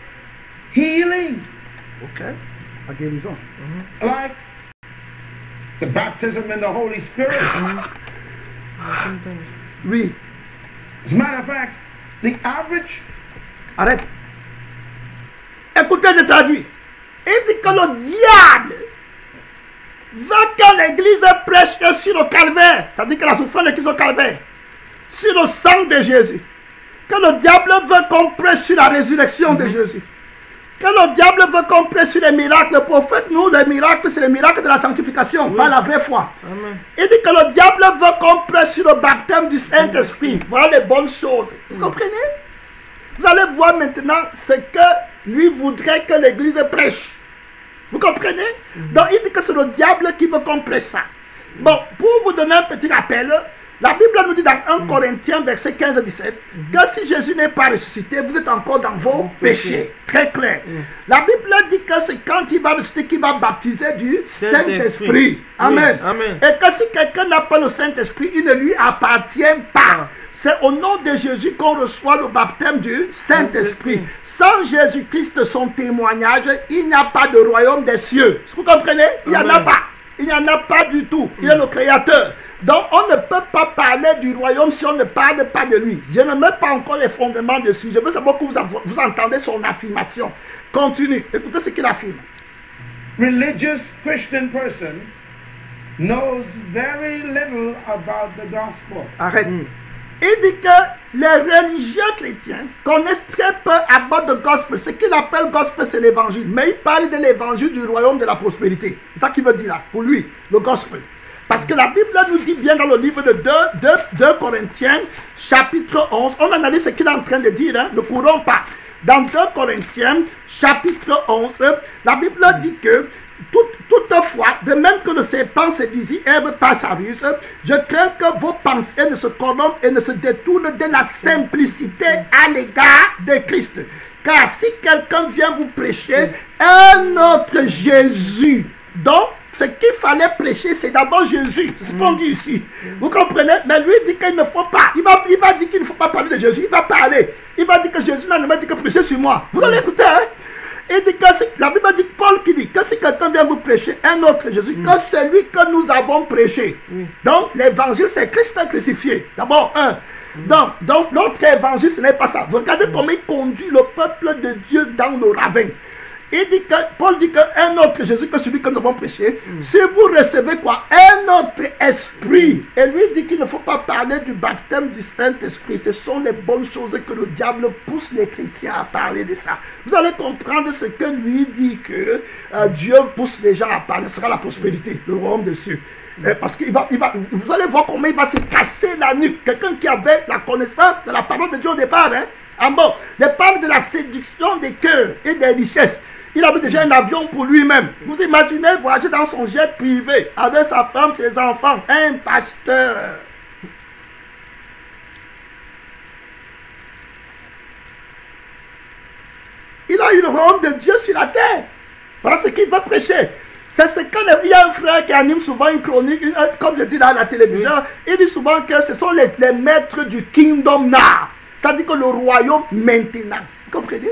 Speaker 2: healing.
Speaker 1: Ok. La guérison.
Speaker 2: Like the baptism in the Holy Spirit.
Speaker 1: Oui.
Speaker 2: As a matter of fact, the average...
Speaker 1: Arrête. Écoutez, je traduis. Il dit que le diable va quand l'église prêche sur le calvaire, c'est-à-dire que la souffrance est sur le calvaire, sur le sang de Jésus. Que le diable veut qu'on prêche sur la résurrection de Jésus. Que le diable veut qu'on prêche sur les miracles. Le prophète, nous, les miracles, c'est les miracles de la sanctification, pas la vraie foi. Amen. Il dit que le diable veut qu'on prêche sur le baptême du Saint-Esprit. Voilà les bonnes choses. Vous comprenez? Vous allez voir maintenant ce que lui voudrait que l'église prêche. Vous comprenez? Donc il dit que c'est le diable qui veut qu'on prêche ça. Bon, pour vous donner un petit rappel, la Bible nous dit dans 1 Corinthiens verset 15 et 17 que si Jésus n'est pas ressuscité, vous êtes encore dans vos péchés. Très clair. La Bible dit que c'est quand il va ressusciter qu'il va baptiser du Saint-Esprit. Amen. Amen. Et que si quelqu'un n'a pas le Saint-Esprit, il ne lui appartient pas. C'est au nom de Jésus qu'on reçoit le baptême du Saint-Esprit. Sans Jésus-Christ, son témoignage, il n'y a pas de royaume des cieux. Vous comprenez? Il n'y en a pas. Il n'y en a pas du tout. Il est le Créateur. Donc, on ne peut pas parler du royaume si on ne parle pas de lui. Je ne mets pas encore les fondements dessus. Je veux savoir que vous entendez son affirmation. Continue. Écoutez ce qu'il affirme.
Speaker 2: Religious Christian person knows very little about the gospel.
Speaker 1: Arrête. Il dit que les religieux chrétiens connaissent très peu à bord de gospel. Ce qu'il appelle gospel, c'est l'évangile. Mais il parle de l'évangile du royaume de la prospérité. C'est ça qu'il veut dire là, pour lui, le gospel. Parce que la Bible nous dit bien dans le livre de 2 Corinthiens, chapitre 11, on analyse ce qu'il est en train de dire, hein, ne courons pas. Dans 2 Corinthiens, chapitre 11, la Bible dit que toutefois, de même que le serpent séduisit Ève par sa ruse, je crains que vos pensées ne se corrompent et ne se détournent de la simplicité à l'égard de Christ. Car si quelqu'un vient vous prêcher un autre Jésus, donc ce qu'il fallait prêcher, c'est d'abord Jésus. C'est ce qu'on dit ici. Vous comprenez? Mais lui dit qu'il ne faut pas. Il va dire qu'il ne faut pas parler de Jésus. Il va parler. Il va dire que Jésus ne m'a dit que prêcher sur moi. Vous allez écouter, hein? Il dit que la Bible dit, Paul qui dit que si quelqu'un vient vous prêcher un autre Jésus, que celui que nous avons prêché. Donc l'évangile c'est Christ crucifié. D'abord donc notre évangile ce n'est pas ça. Vous regardez comment il conduit le peuple de Dieu dans le ravin. Il dit que, Paul dit qu'un autre Jésus que celui que nous avons prêché, si vous recevez quoi? Un autre esprit. Et lui dit qu'il ne faut pas parler du baptême du Saint-Esprit. Ce sont les bonnes choses que le diable pousse les chrétiens à parler de ça. Vous allez comprendre ce que lui dit que Dieu pousse les gens à parler. Ce sera la prospérité, le royaume des cieux. Parce que vous allez voir comment il va se casser la nuque. Quelqu'un qui avait la connaissance de la parole de Dieu au départ, hein, en bon, il parle de la séduction des cœurs et des richesses. Il avait déjà un avion pour lui-même. Vous imaginez voyager dans son jet privé avec sa femme, ses enfants, un pasteur. Il a eu le royaume de Dieu sur la terre. Voilà ce qu'il veut prêcher. C'est ce qu'il y a un frère qui anime souvent une chronique, comme je dis dans la télévision, il dit souvent que ce sont les maîtres du kingdom now. C'est-à-dire que le royaume maintenant. Vous comprenez?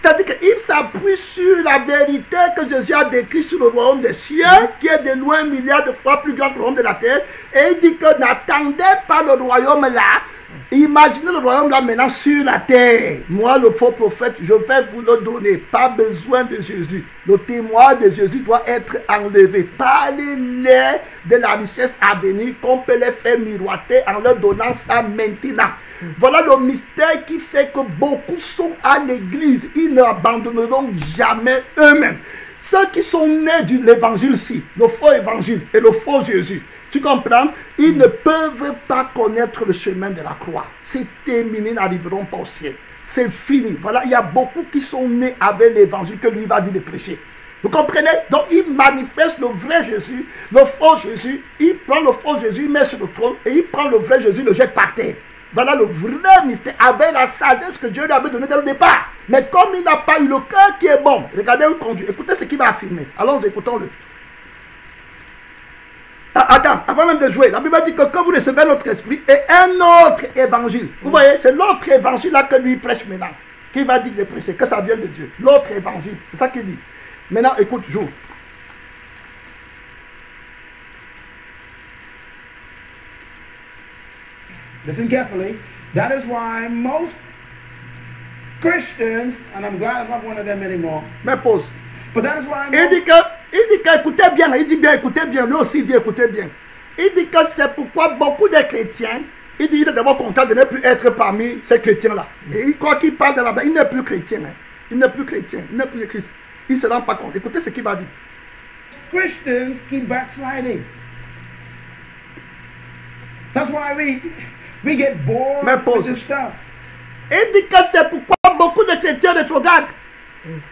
Speaker 1: C'est-à-dire qu'il s'appuie sur la vérité que Jésus a décrite sur le royaume des cieux, qui est de loin 1 milliard de fois plus grand que le royaume de la terre. Et il dit que n'attendez pas le royaume là. Imaginez le royaume là maintenant sur la terre. Moi, le faux prophète, je vais vous le donner. Pas besoin de Jésus. Le témoin de Jésus doit être enlevé. Parlez-les de la richesse à venir, qu'on peut les faire miroiter en leur donnant ça maintenant. Voilà le mystère qui fait que beaucoup sont à l'église. Ils n'abandonneront jamais eux-mêmes. Ceux qui sont nés de l'évangile-ci, le faux évangile et le faux Jésus, tu comprends? Ils ne peuvent pas connaître le chemin de la croix. C'est terminé, ils n'arriveront pas au ciel. C'est fini. Voilà, il y a beaucoup qui sont nés avec l'évangile que lui va dire de prêcher. Vous comprenez? Donc il manifeste le vrai Jésus, le faux Jésus. Il prend le faux Jésus, il met sur le trône et il prend le vrai Jésus, le jette par terre. Voilà le vrai mystère, avec la sagesse que Dieu lui avait donnée dès le départ. Mais comme il n'a pas eu le cœur qui est bon, regardez où il conduit. Écoutez ce qu'il va affirmer. Allons, écoutons-le. Attends, avant même de jouer, la Bible dit que quand vous recevez notre esprit et un autre évangile, vous voyez, c'est l'autre évangile là que lui prêche maintenant, qui va dire de prêcher, que ça vient de Dieu. L'autre évangile, c'est ça qu'il dit. Maintenant, écoute, joue.
Speaker 2: Listen carefully. That is why most Christians, and I'm glad I'm not one of them anymore.
Speaker 1: Mais pause.
Speaker 2: But that is why
Speaker 1: Il dit que, écoutez bien, il dit bien, écoutez bien, lui aussi dit écoutez bien. Il dit que c'est pourquoi beaucoup de chrétiens, il dit qu'il est d'abord content de ne plus être parmi ces chrétiens-là. Et il croit qu'il parle de la il n'est plus chrétien. Hein. Il n'est plus chrétien, il n'est plus Christ. Il ne se rend pas compte. Écoutez ce qu'il va dire.
Speaker 2: Christians keep backsliding. That's why we get bored with this stuff.
Speaker 1: Il dit que c'est pourquoi beaucoup de chrétiens rétrogradent.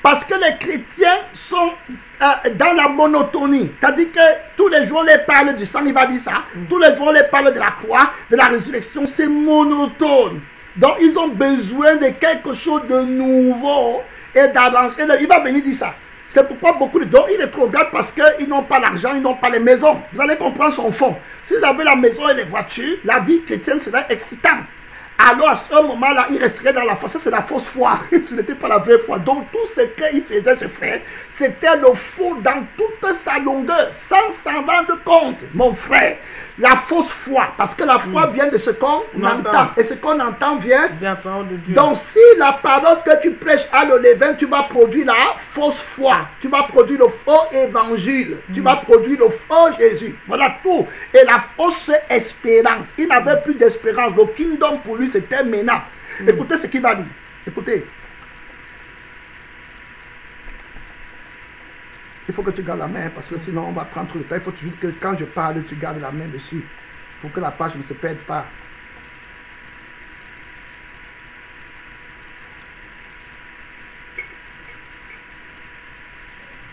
Speaker 1: Parce que les chrétiens sont dans la monotonie. C'est-à-dire que tous les jours on les parle du sang, il va dire ça. Tous les jours on les parle de la croix, de la résurrection. C'est monotone. Donc ils ont besoin de quelque chose de nouveau et d'arranger. Il va venir dire ça. C'est pourquoi beaucoup de gens, ils rétrogradent parce qu'ils n'ont pas l'argent, ils n'ont pas les maisons. Vous allez comprendre son fond. S'ils avaient la maison et les voitures, la vie chrétienne serait excitante. Alors à ce moment-là, il resterait dans la foi. Ça, c'est la fausse foi. Ce n'était pas la vraie foi. Donc tout ce qu'il faisait, ce frère, c'était le faux dans toute sa longueur, sans s'en rendre compte, mon frère. La fausse foi, parce que la foi vient de ce qu'on entend. Et ce qu'on entend vient
Speaker 3: de la parole de Dieu.
Speaker 1: Donc si la parole que tu prêches a le levain, tu vas produire la fausse foi. Tu vas produire le faux évangile. Tu vas produire le faux Jésus. Voilà tout. Et la fausse espérance. Il n'avait plus d'espérance. Le kingdom pour lui, c'était maintenant. Écoutez ce qu'il va dire. Écoutez. Il faut que tu gardes la main parce que sinon on va prendre trop de temps. Il faut toujours que quand je parle, tu gardes la main dessus pour que la page ne se perde pas.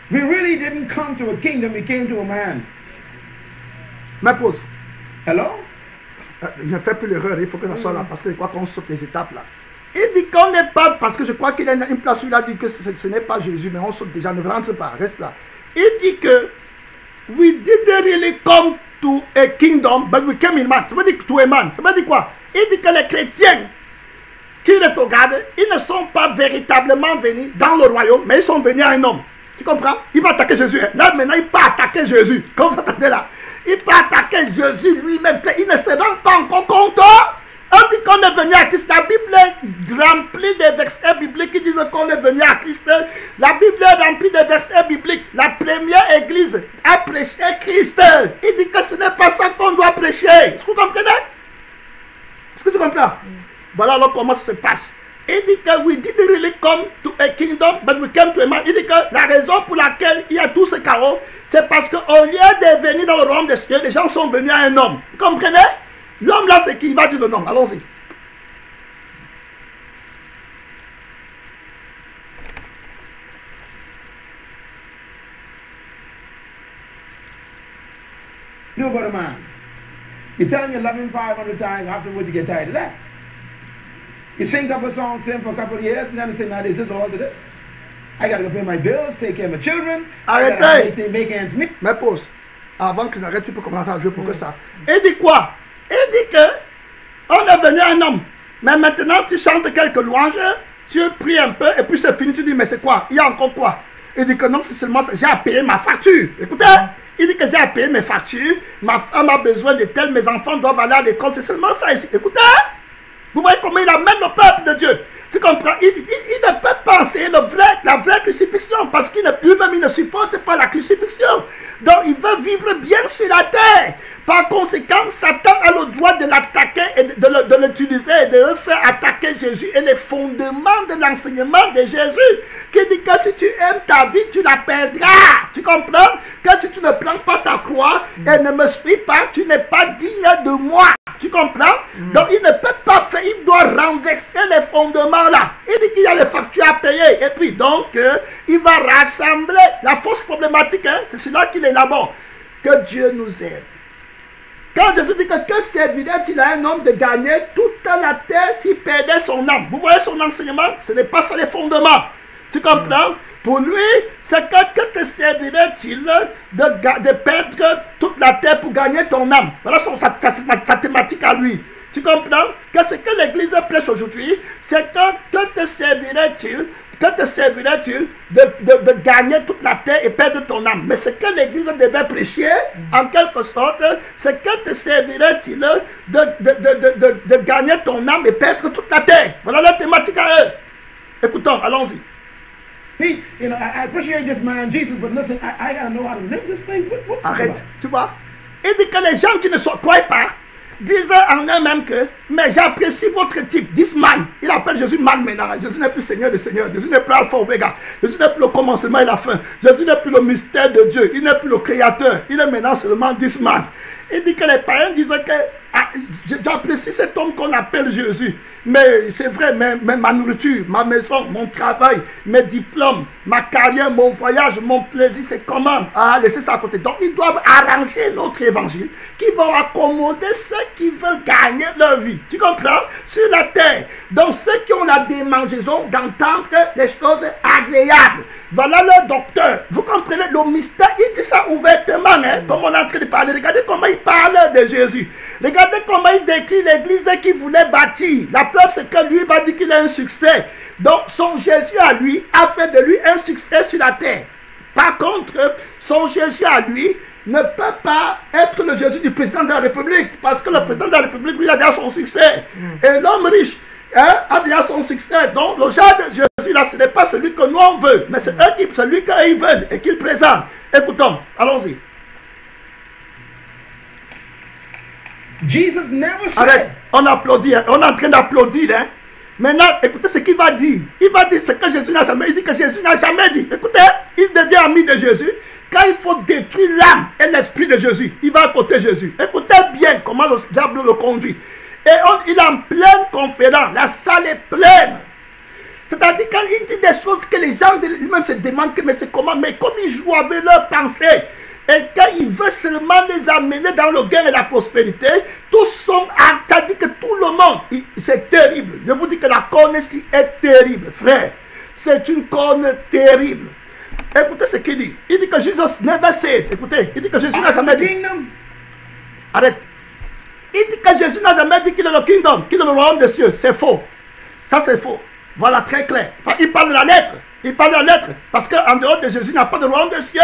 Speaker 2: We really didn't come to a kingdom, we came to a man.
Speaker 1: Ma pause.
Speaker 2: Hello?
Speaker 1: Je ne fais plus l'erreur, il faut que ça soit là parce que je crois qu'on saute les étapes là. Il dit qu'on n'est pas, parce que je crois qu'il y a une place où il a dit que ce n'est pas Jésus, mais on saute déjà, ne rentre pas, reste là. Il dit que we didn't really come to a kingdom, but we came in man. Ça veut dire to a man. Ça veut dire quoi? Il dit que les chrétiens qui rétrogradent, ils ne sont pas véritablement venus dans le royaume, mais ils sont venus à un homme. Tu comprends? Il va attaquer Jésus. Là maintenant, il peut attaquer Jésus. Comme vous attendez là. Il peut attaquer Jésus lui-même. Il ne se rend pas encore compte On dit qu'on est venu à Christ. La Bible est remplie de versets bibliques qui disent qu'on est venu à Christ. La Bible est remplie de versets bibliques. La première église a prêché Christ. Il dit que ce n'est pas ça qu'on doit prêcher. Est-ce que vous comprenez? Est-ce que tu comprends? Voilà alors comment ça se passe. Il dit que we didn't really come to a kingdom, but we came to a man. Il dit que la raison pour laquelle il y a tout ce chaos, c'est parce qu'au lieu de venir dans le royaume des cieux, les gens sont venus à un homme. Vous comprenez? L'homme là, c'est qui va dire le nom. Allons-y.
Speaker 2: Do about a man. You tell him you love him 500 times, afterwards you get tired of that. You sing a couple of songs, sing for a couple of years, and then you say, now is this all to this? I got to go pay my bills, take care of my children.
Speaker 1: Arrêtez.
Speaker 2: Make ends meet.
Speaker 1: Mais pause. Avant que n'arrête, tu peux commencer à jouer pour que ça. Il dit quoi? Il dit que on est venu un homme. Mais maintenant, tu chantes quelques louanges, tu pries un peu, et puis c'est fini. Tu dis, mais c'est quoi? Il y a encore quoi? Il dit que non, c'est seulement ça. J'ai à payer ma facture. Écoutez, il dit que j'ai à payer mes factures. Ma femme a besoin de tel, mes enfants doivent aller à l'école. C'est seulement ça ici. Écoutez, vous voyez comment il amène le peuple de Dieu. Tu comprends? Il ne peut pas enseigner la vraie crucifixion parce qu'il lui-même ne supporte pas la crucifixion. Donc il veut vivre bien sur la terre. Par conséquent, Satan a le droit de l'attaquer et de l'utiliser et de le faire attaquer Jésus et les fondements de l'enseignement de Jésus. Qui dit que si tu aimes ta vie, tu la perdras. Tu comprends? Que si tu ne prends pas ta croix et ne me suis pas, tu n'es pas digne de moi. Tu comprends? Donc il ne peut pas faire, il doit renverser les fondements là. Il dit qu'il y a les factures à payer. Et puis donc, il va rassembler. La fausse problématique, hein, c'est cela qu'il élabore. Que Dieu nous aide. Quand Jésus dit que servirait-il à un homme de gagner toute la terre s'il perdait son âme? Vous voyez son enseignement? Ce n'est pas ça les fondements. Tu comprends? Pour lui, c'est que te servirait-il de perdre toute la terre pour gagner ton âme? Voilà sa thématique à lui. Tu comprends? Que ce que l'Église prêche aujourd'hui, c'est que te servirait-il de gagner toute la terre et perdre ton âme? Mais ce que l'Église devait prêcher, en quelque sorte, c'est que te servirait-il de gagner ton âme et perdre toute la terre? Voilà la thématique à eux. Écoutons, allons-y.
Speaker 2: I appreciate this man, Jesus, but listen, I got to know how to live this thing. What's
Speaker 1: Arrête, tu vois? Il dit que les gens qui ne croient pas disent en eux-mêmes que, mais j'apprécie votre type, this man. Il appelle Jésus man maintenant. Jésus n'est plus Seigneur des Seigneurs. Jésus n'est plus Alpha Omega. Jésus n'est plus le commencement et la fin. Jésus n'est plus le mystère de Dieu. Il n'est plus le créateur. Il est maintenant seulement this man. Il dit que les païens disaient que j'apprécie cet homme qu'on appelle Jésus. Mais c'est vrai, ma nourriture, ma maison, mon travail, mes diplômes, ma carrière, mon voyage, mon plaisir, c'est comment? Ah, laissez ça à côté. Donc, ils doivent arranger notre évangile qui vont accommoder ceux qui veulent gagner leur vie. Tu comprends? Sur la terre. Donc, ceux qui ont la démangeaison d'entendre les choses agréables. Voilà leur docteur. Vous comprenez le mystère? Il dit ça ouvertement, hein, comme on est en train de parler. Regardez comment il parle de Jésus. Regardez comment il décrit l'église qu'il voulait bâtir. La preuve, c'est que lui va dire qu'il a un succès. Donc, son Jésus à lui a fait de lui un succès sur la terre. Par contre, son Jésus à lui ne peut pas être le Jésus du président de la République. Parce que le président de la République, lui, a déjà son succès. Et l'homme riche a déjà son succès. Donc, le genre de Jésus, là, ce n'est pas celui que nous, on veut. Mais c'est celui qu'ils veulent et qu'ils présentent. Écoutons, allons-y.
Speaker 2: Jesus never said.
Speaker 1: Arrête, on applaudit, hein. On est en train d'applaudir. Hein. Maintenant, écoutez ce qu'il va dire. Il va dire ce que Jésus n'a jamais dit. Il dit que Jésus n'a jamais dit. Écoutez, il devient ami de Jésus quand il faut détruire l'âme et l'esprit de Jésus. Il va à côté de Jésus. Écoutez bien comment le diable le conduit. Et il est en pleine conférence. La salle est pleine. C'est-à-dire qu'il dit des choses que les gens lui-même se demandent mais c'est comment, mais comme il joue avec leurs pensées. Et quand il veut seulement les amener dans le gain et la prospérité, tous sont, c'est-à-dire que tout le monde, c'est terrible. Je vous dis que la corne ici est terrible, frère. C'est une corne terrible. Écoutez ce qu'il dit. Il dit que Jésus never said. Écoutez, il dit que Jésus n'a jamais dit. Arrête. Il dit que Jésus n'a jamais dit qu'il est le kingdom, qu'il est le royaume des cieux. C'est faux. Ça, c'est faux. Voilà, très clair. Enfin, il parle de la lettre. Il parle de la lettre. Parce qu'en dehors de Jésus, il n'y a pas de royaume des cieux.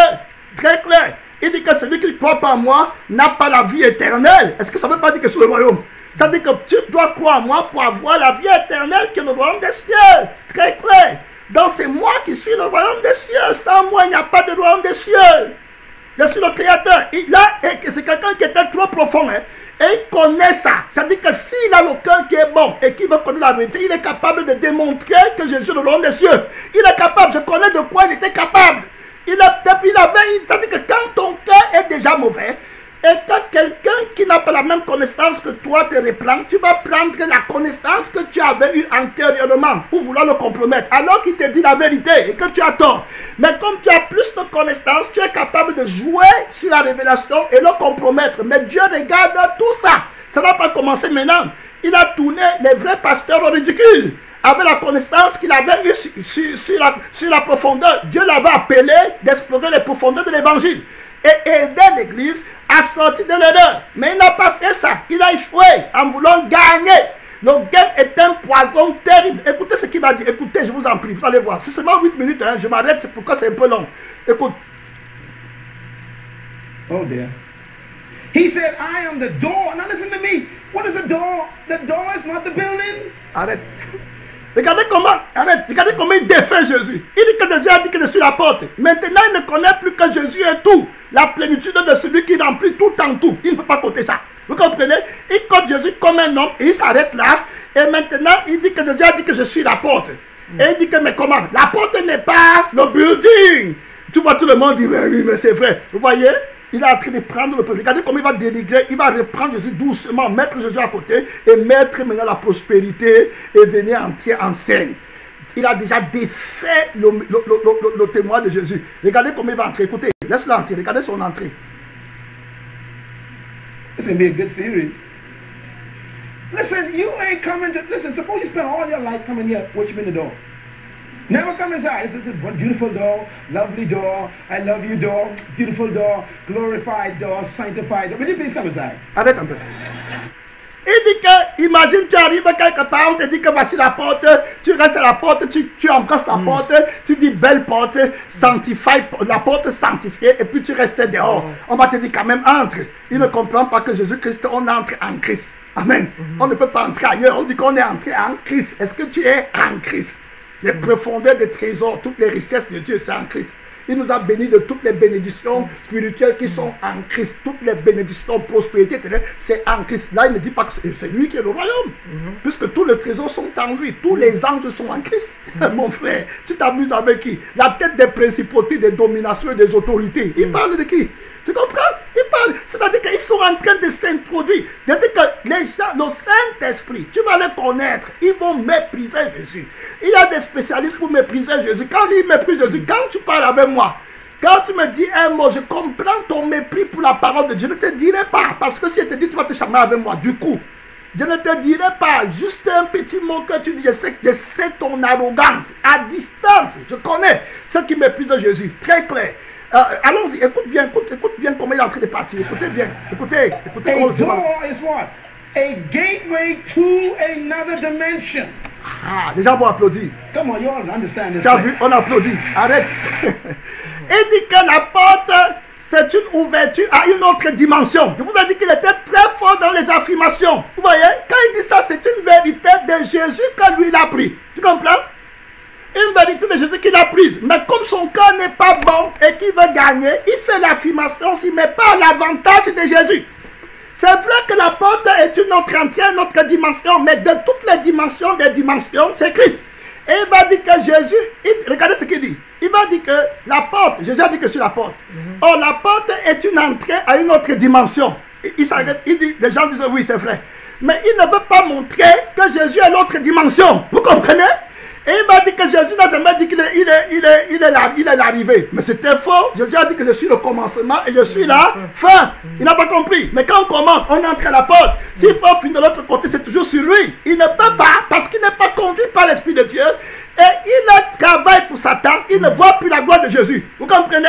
Speaker 1: Très clair. Il dit que celui qui ne croit pas en moi n'a pas la vie éternelle. Est-ce que ça ne veut pas dire que c'est le royaume? Ça dit que tu dois croire en moi pour avoir la vie éternelle qui est le royaume des cieux. Très clair. Donc c'est moi qui suis le royaume des cieux. Sans moi, il n'y a pas de royaume des cieux. Je suis le créateur. C'est quelqu'un qui était trop profond. Hein. Et il connaît ça. Ça dit que s'il a le cœur qui est bon et qui veut connaître la vérité, il est capable de démontrer que Jésus est le royaume des cieux. Il est capable. Je connais de quoi il était capable. Ça dit que quand ton cœur est déjà mauvais, et quand quelqu'un qui n'a pas la même connaissance que toi te reprend, tu vas prendre la connaissance que tu avais eue antérieurement pour vouloir le compromettre, alors qu'il te dit la vérité et que tu as tort. Mais comme tu as plus de connaissances, tu es capable de jouer sur la révélation et le compromettre. Mais Dieu regarde tout ça. Ça n'a pas commencé maintenant. Il a tourné les vrais pasteurs au ridicule. Avec la connaissance qu'il avait eue sur la profondeur. Dieu l'avait appelé d'explorer les profondeurs de l'évangile et aider l'église à sortir de l'erreur. Mais il n'a pas fait ça. Il a échoué en voulant gagner. Le gain est un poison terrible. Écoutez ce qu'il va dire. Écoutez, je vous en prie, vous allez voir. C'est seulement 8 minutes, hein. Je m'arrête, c'est pourquoi c'est un peu long. Écoute.
Speaker 2: Oh dear. He said, I am the door. Now listen to me. What is the door? The door is not the building.
Speaker 1: Arrête. Regardez comment il défait Jésus. Il dit que Jésus a dit que je suis la porte. Maintenant, il ne connaît plus que Jésus est tout. La plénitude de celui qui remplit tout en tout. Il ne peut pas compter ça. Vous comprenez? Il compte Jésus comme un homme et il s'arrête là. Et maintenant, il dit que Jésus a dit que je suis la porte. Et il dit que, mais comment? La porte n'est pas le building. Tu vois, tout le monde dit, oui, mais c'est vrai. Vous voyez? Il est en train de prendre le peuple. Regardez comment il va dénigrer. Il va reprendre Jésus doucement, mettre Jésus à côté et mettre maintenant la prospérité et venir entrer en scène. Il a déjà défait le témoin de Jésus. Regardez comment il va entrer. Écoutez, laisse-le entrer. Regardez son entrée.
Speaker 2: This is going to be a good series. Listen, you ain't coming to... Listen, suppose you spend all your life coming here, worshiping the door. Never come inside. It's a beautiful door, lovely door, I love you door, beautiful door, glorified door, sanctified door. Will you please come inside?
Speaker 1: Arrête un peu. Il dit que, imagine, tu arrives quelque part, on te dit que voici la porte, tu restes à la porte, tu embrasses la porte, tu dis belle porte, sanctify, la porte sanctifiée, et puis tu restes dehors. On va te dire quand même, entre. Il ne comprend pas que Jésus-Christ, on entre en Christ. Amen. On ne peut pas entrer ailleurs, on dit qu'on est entré en Christ. Est-ce que tu es en Christ? Les profondeurs des trésors, toutes les richesses de Dieu, c'est en Christ. Il nous a bénis de toutes les bénédictions spirituelles qui sont en Christ. Toutes les bénédictions, prospérité, c'est en Christ. Là, il ne dit pas que c'est lui qui est le royaume. Puisque tous les trésors sont en lui. Tous les anges sont en Christ. Mon frère, tu t'amuses avec qui? La tête des principautés, des dominations et des autorités. Il parle de qui? Tu comprends? Il parle. C'est-à-dire qu'ils sont en train de s'introduire. C'est-à-dire que les gens, le Saint-Esprit, tu vas les connaître. Ils vont mépriser Jésus. Il y a des spécialistes pour mépriser Jésus. Quand ils méprisent Jésus, quand tu parles avec moi, quand tu me dis un mot, je comprends ton mépris pour la parole de Dieu. Je ne te dirai pas. Parce que si je te dis, tu vas te charmer avec moi. Du coup, je ne te dirai pas juste un petit mot que tu dis. Je sais ton arrogance. À distance, je connais ceux qui méprisent Jésus. Très clair. Allons-y, écoute bien comment il est en train de partir. Écoutez bien, écoutez comment c'est.
Speaker 2: A door is what? A gateway to another dimension.
Speaker 1: Ah, les gens vont applaudir.
Speaker 2: Come on, you all understand this.
Speaker 1: Tu as vu, on applaudit. Arrête. Il dit que la porte, c'est une ouverture à une autre dimension. Je vous ai dit qu'il était très fort dans les affirmations. Vous voyez, quand il dit ça, c'est une vérité de Jésus que lui il a pris. Tu comprends? Une vérité de Jésus qu'il a prise. Mais comme son cœur n'est pas bon et qu'il veut gagner, il fait l'affirmation, il ne met pas l'avantage de Jésus. C'est vrai que la porte est une autre entrée, une autre dimension, mais de toutes les dimensions des dimensions, c'est Christ. Et il va dire que Jésus, regardez ce qu'il dit. Il va dire que la porte, Jésus a dit que c'est la porte. Or, la porte est une entrée à une autre dimension. Il s'arrête, il dit, les gens disent oui, c'est vrai. Mais il ne veut pas montrer que Jésus est l'autre dimension. Vous comprenez? Et il m'a dit que Jésus n'a jamais dit qu'il est l'arrivée. Mais c'était faux. Jésus a dit que je suis le commencement et je suis la fin. Il n'a pas compris. Mais quand on commence, on entre à la porte. S'il faut finir de l'autre côté, c'est toujours sur lui. Il ne peut pas parce qu'il n'est pas conduit par l'Esprit de Dieu. Et il travaille pour Satan. Il ne voit plus la gloire de Jésus. Vous comprenez?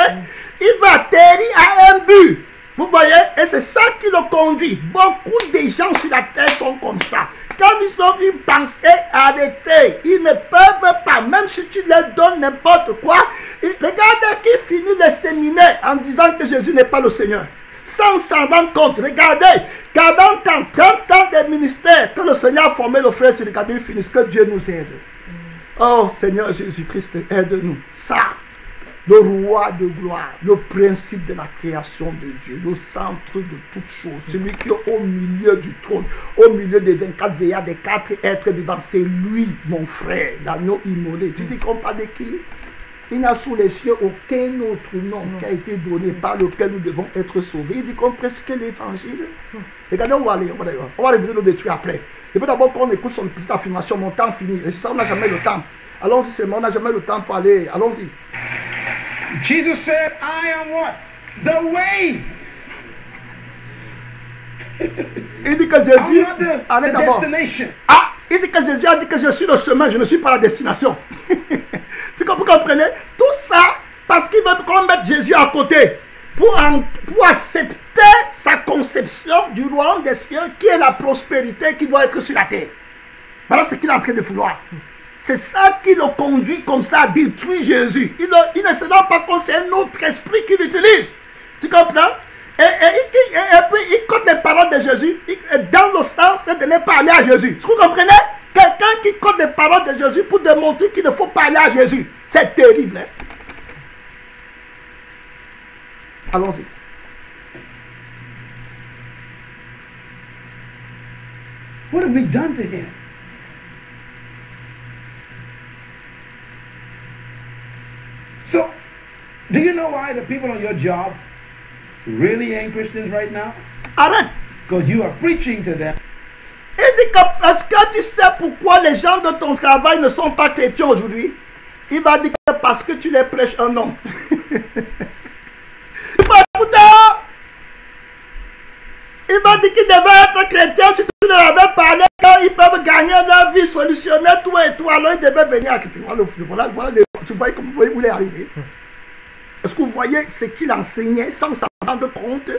Speaker 1: Il va atterrir à un but. Vous voyez? Et c'est ça qui le conduit. Beaucoup de gens sur la terre sont comme ça. Quand ils ont une pensée arrêtée, ils ne peuvent pas, même si tu leur donnes n'importe quoi. Regarde qui finit le séminaire en disant que Jésus n'est pas le Seigneur. sans s'en rendre compte. Regardez, 40 ans, 30 ans de ministère que le Seigneur a formé le frère, c'est regardez, ils finissent, que Dieu nous aide. Oh Seigneur Jésus-Christ, aide-nous. Ça, le roi de gloire, le principe de la création de Dieu, le centre de toutes choses, celui qui est au milieu du trône, au milieu des 24 veillants, des 4 êtres vivants, c'est lui, mon frère, l'agneau immolé. Tu dis qu'on parle de qui? Il n'y a sous les cieux aucun autre nom qui a été donné par lequel nous devons être sauvés. Il dit qu'on prêche que l'évangile. Regardez, on va aller, on va revenir le détruire après. Il faut d'abord qu'on écoute son petite affirmation, mon temps fini. Et ça, on n'a jamais le temps. Allons-y, c'est on n'a jamais le temps pour aller. Allons-y.
Speaker 2: Jesus said, I am what? The way.
Speaker 1: Il dit que Jésus.
Speaker 2: I'm not the destination.
Speaker 1: Ah, il dit que Jésus a dit que je suis le chemin, je ne suis pas la destination. Vous comprenez? Tout ça parce qu'il veut qu'on mette Jésus à côté pour accepter sa conception du royaume des cieux qui est la prospérité qui doit être sur la terre. Voilà ce qu'il est en train de vouloir. C'est ça qui le conduit comme ça à détruire Jésus. Il ne se rend pas compte, c'est un autre esprit qu'il utilise. Tu comprends? Et puis il compte les paroles de Jésus dans le sens de ne pas aller à Jésus. Vous comprenez? Quelqu'un qui compte les paroles de Jésus pour démontrer qu'il ne faut pas aller à Jésus. C'est terrible. Hein? Allons-y.
Speaker 2: What have we done to him? So, do you know why the people on your job really ain't Christians right now?
Speaker 1: Arrête.
Speaker 2: Because you are preaching to them.
Speaker 1: Il dit que est-ce que tu sais pourquoi les gens de ton travail ne sont pas chrétiens aujourd'hui? Il va dire que parce que tu les prêches un nom. Il va dire qu'ils devaient être chrétiens si tu leur avais parlé quand ils peuvent gagner leur vie, solutionner tout et tout. Alors ils devaient venir à Christ. Voilà, tu vois comment vous voulez arriver. Est-ce que vous voyez ce qu'il enseignait sans s'en rendre compte?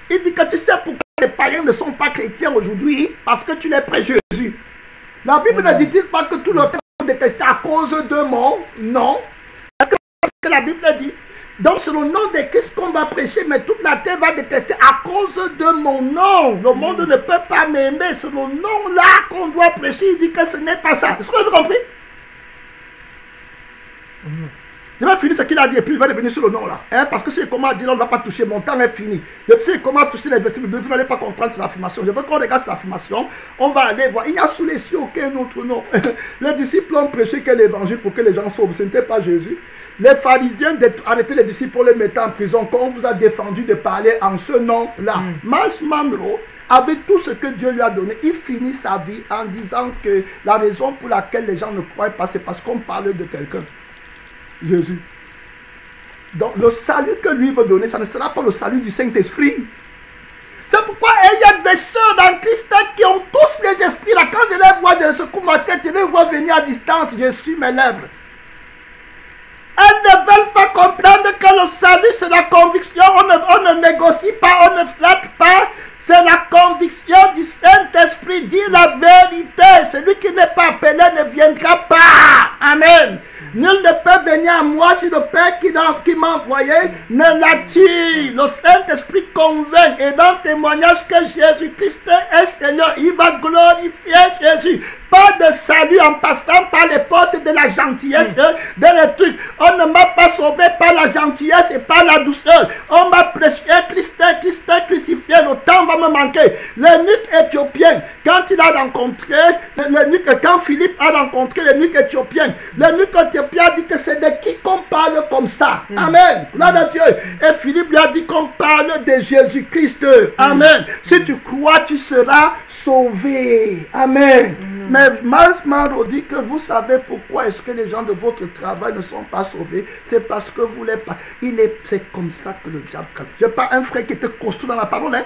Speaker 1: Il dit que tu sais pourquoi les païens ne sont pas chrétiens aujourd'hui? Parce que tu les prêches Jésus. La Bible ne dit-il pas que tout le temps est détesté à cause de mon nom? Est-ce que la Bible dit? Donc c'est le nom de Christ qu'on va prêcher, mais toute la terre va détester à cause de mon nom. Le monde ne peut pas m'aimer, c'est le nom là qu'on doit prêcher. Il dit que ce n'est pas ça. Est-ce que vous avez compris? Je vais finir ce qu'il a dit et puis il va revenir sur le nom là. Hein? Parce que c'est comment dire, on ne va pas toucher, mon temps est fini. Je sais comment toucher les versets, vous n'allez pas comprendre cette affirmation. Je veux qu'on regarde cette affirmation. On va aller voir. Il n'y a sous les cieux aucun autre nom. Les disciples ont prêché que l'évangile pour que les gens sauvent. Ce n'était pas Jésus. Les pharisiens arrêtaient les disciples pour les mettre en prison. Quand on vous a défendu de parler en ce nom-là. Miles Monroe, avec tout ce que Dieu lui a donné, il finit sa vie en disant que la raison pour laquelle les gens ne croient pas, c'est parce qu'on parle de quelqu'un. Jésus. Donc le salut que lui veut donner, ça ne sera pas le salut du Saint-Esprit. C'est pourquoi il y a des sœurs dans Christ qui ont tous les esprits là. Quand je les vois, je secoue ma tête, je les vois venir à distance, je suis mes lèvres. Elles ne veulent pas comprendre que le salut c'est la conviction. On ne négocie pas, on ne flatte pas. C'est la conviction du Saint-Esprit. Dire la vérité. Celui qui n'est pas appelé ne viendra pas. Amen. Nul ne peut venir à moi si le Père qui m'a envoyé ne l'attire. Le Saint-Esprit convainc et dans le témoignage que Jésus-Christ est Seigneur, il va glorifier Jésus. Pas de salut en passant par les portes de la gentillesse, de les trucs. On ne m'a pas sauvé par la gentillesse et par la douceur. On m'a prêché Christ crucifié. Le temps va me manquer. L'eunuque éthiopien, quand il a rencontré, quand Philippe a rencontré l'eunuque éthiopien, l'eunuque éthiopien a dit que c'est de qui qu'on parle comme ça. Amen. Gloire à Dieu. Et Philippe lui a dit qu'on parle de Jésus-Christ. Amen. Si tu crois, tu seras sauvé. Amen. Mais Miles Monroe dit que vous savez pourquoi est-ce que les gens de votre travail ne sont pas sauvés. C'est parce que vous les pas. C'est comme ça que le diable. Je n'ai pas un frère qui était costaud dans la parole. Hein?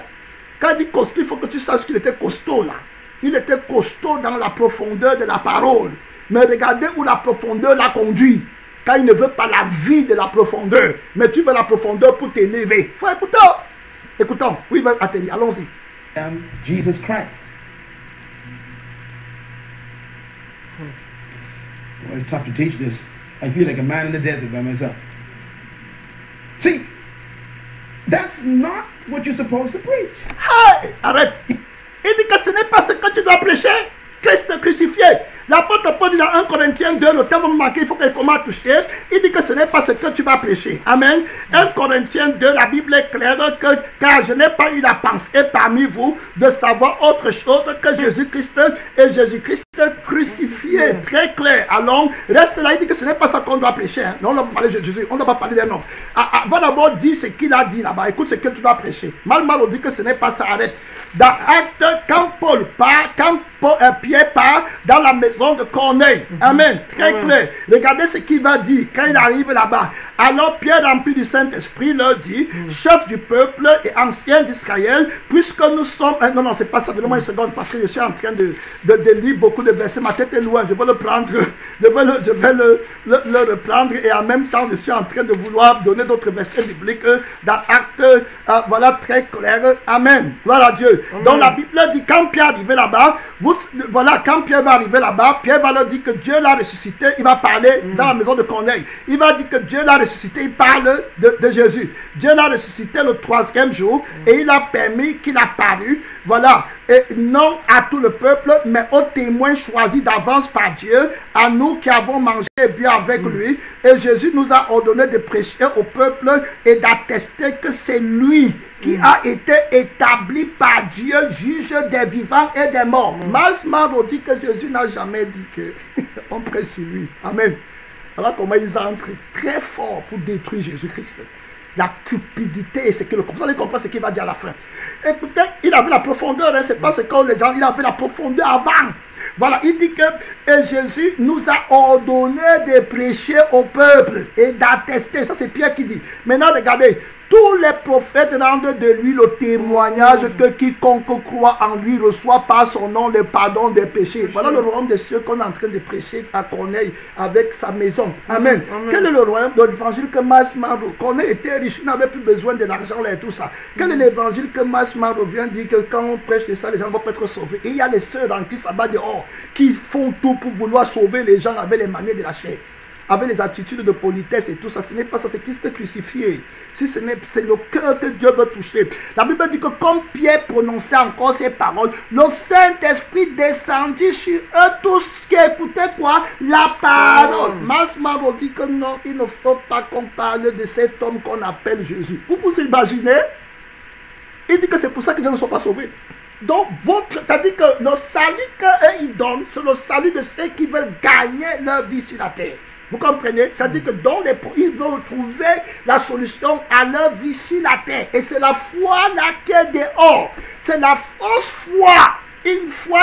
Speaker 1: Quand il dit costaud, il faut que tu saches qu'il était costaud là. Il était costaud dans la profondeur de la parole. Mais regardez où la profondeur l'a conduit. Quand il ne veut pas la vie de la profondeur. Mais tu veux la profondeur pour t'élever. Faut écouter. Écoutons. Oui, atterrir. Allons-y.
Speaker 2: Jesus Christ. Well, it's tough to teach this. I feel like a man in the desert by myself. See, That's not what you're supposed to preach.
Speaker 1: Hey, arrête. Il dit que ce n'est pas ce que tu dois prêcher. Christ crucifié. L'apôtre Paul dit dans 1 Corinthiens 2, le terme marqué, il faut qu'il commence à toucher. Il dit que ce n'est pas ce que tu vas prêcher. Amen. 1 Corinthiens 2, la Bible est claire que car je n'ai pas eu la pensée parmi vous de savoir autre chose que Jésus-Christ et Jésus-Christ crucifié. Très clair. Alors, reste là, il dit que ce n'est pas ça qu'on doit prêcher. Hein. Non, on ne va pas parler de Jésus, on ne va pas parler d'un homme. Va d'abord dire ce qu'il a dit là-bas. Écoute ce que tu dois prêcher. Mal, on dit que ce n'est pas ça. Arrête. Dans Acte, quand Pierre part dans la maison de Corneille. Amen. Très clair. Regardez ce qu'il va dire quand il arrive là-bas. Alors Pierre, rempli du Saint-Esprit, leur dit, chef du peuple et ancien d'Israël, puisque nous sommes... non, c'est pas ça. Donnez-moi une seconde parce que je suis en train de lire beaucoup de versets. Ma tête est loin. Je vais le prendre. Je vais le reprendre et en même temps, je suis en train de vouloir donner d'autres versets bibliques dans Actes. Voilà, très clair. Amen. Gloire à Dieu. Amen. Donc la Bible dit, quand Pierre arrivait là-bas, voilà, quand Pierre va arriver là-bas, Pierre va leur dire que Dieu l'a ressuscité. Il va parler dans la maison de Corneille. Il va dire que Dieu l'a ressuscité. Il parle de Jésus. Dieu l'a ressuscité le 3e jour et il a permis qu'il apparût. Voilà. Et non à tout le peuple, mais aux témoins choisis d'avance par Dieu, à nous qui avons mangé et bu avec lui. Et Jésus nous a ordonné de prêcher au peuple et d'attester que c'est lui qui a été établi par Dieu, juge des vivants et des morts. Malsman dit que Jésus n'a jamais dit qu'on prêche sur lui. Amen. Voilà comment ils entrent très fort pour détruire Jésus-Christ. La cupidité, c'est que le vous allez comprendre ce qu'il va dire à la fin. Écoutez, il avait la profondeur, hein, c'est pas ce que les gens, il avait la profondeur avant. Voilà, il dit que Jésus nous a ordonné de prêcher au peuple et d'attester. Ça, c'est Pierre qui dit. Maintenant, regardez. Tous les prophètes rendent de lui le témoignage que quiconque croit en lui reçoit par son nom le pardon des péchés. Voilà le royaume des cieux qu'on est en train de prêcher à Corneille avec sa maison. Amen. Quel est le royaume de l'évangile que Masmaro? Corneille était riche, il n'avait plus besoin de l'argent là et tout ça. Quel est l'évangile que Masmaro vient dire que quand on prêche de ça, les gens vont être sauvés? Et il y a les sœurs en Christ là-bas dehors qui font tout pour vouloir sauver les gens avec les manières de la chair, avec les attitudes de politesse et tout ça. Ce n'est pas ça, c'est Christ crucifié. Si c'est le cœur que Dieu veut toucher. La Bible dit que comme Pierre prononçait encore ces paroles, le Saint-Esprit descendit sur eux tous qui écoutaient quoi? La parole. Masmaro dit que non, il ne faut pas qu'on parle de cet homme qu'on appelle Jésus. Vous vous imaginez? Il dit que c'est pour ça que les gens ne sont pas sauvés. Donc, c'est-à-dire que le salut qu'ils donnent, c'est le salut de ceux qui veulent gagner leur vie sur la terre. Vous comprenez? C'est-à-dire que ils veulent trouver la solution à leur vie sur la terre. Et c'est la foi là qui est dehors. C'est la fausse foi. Une foi,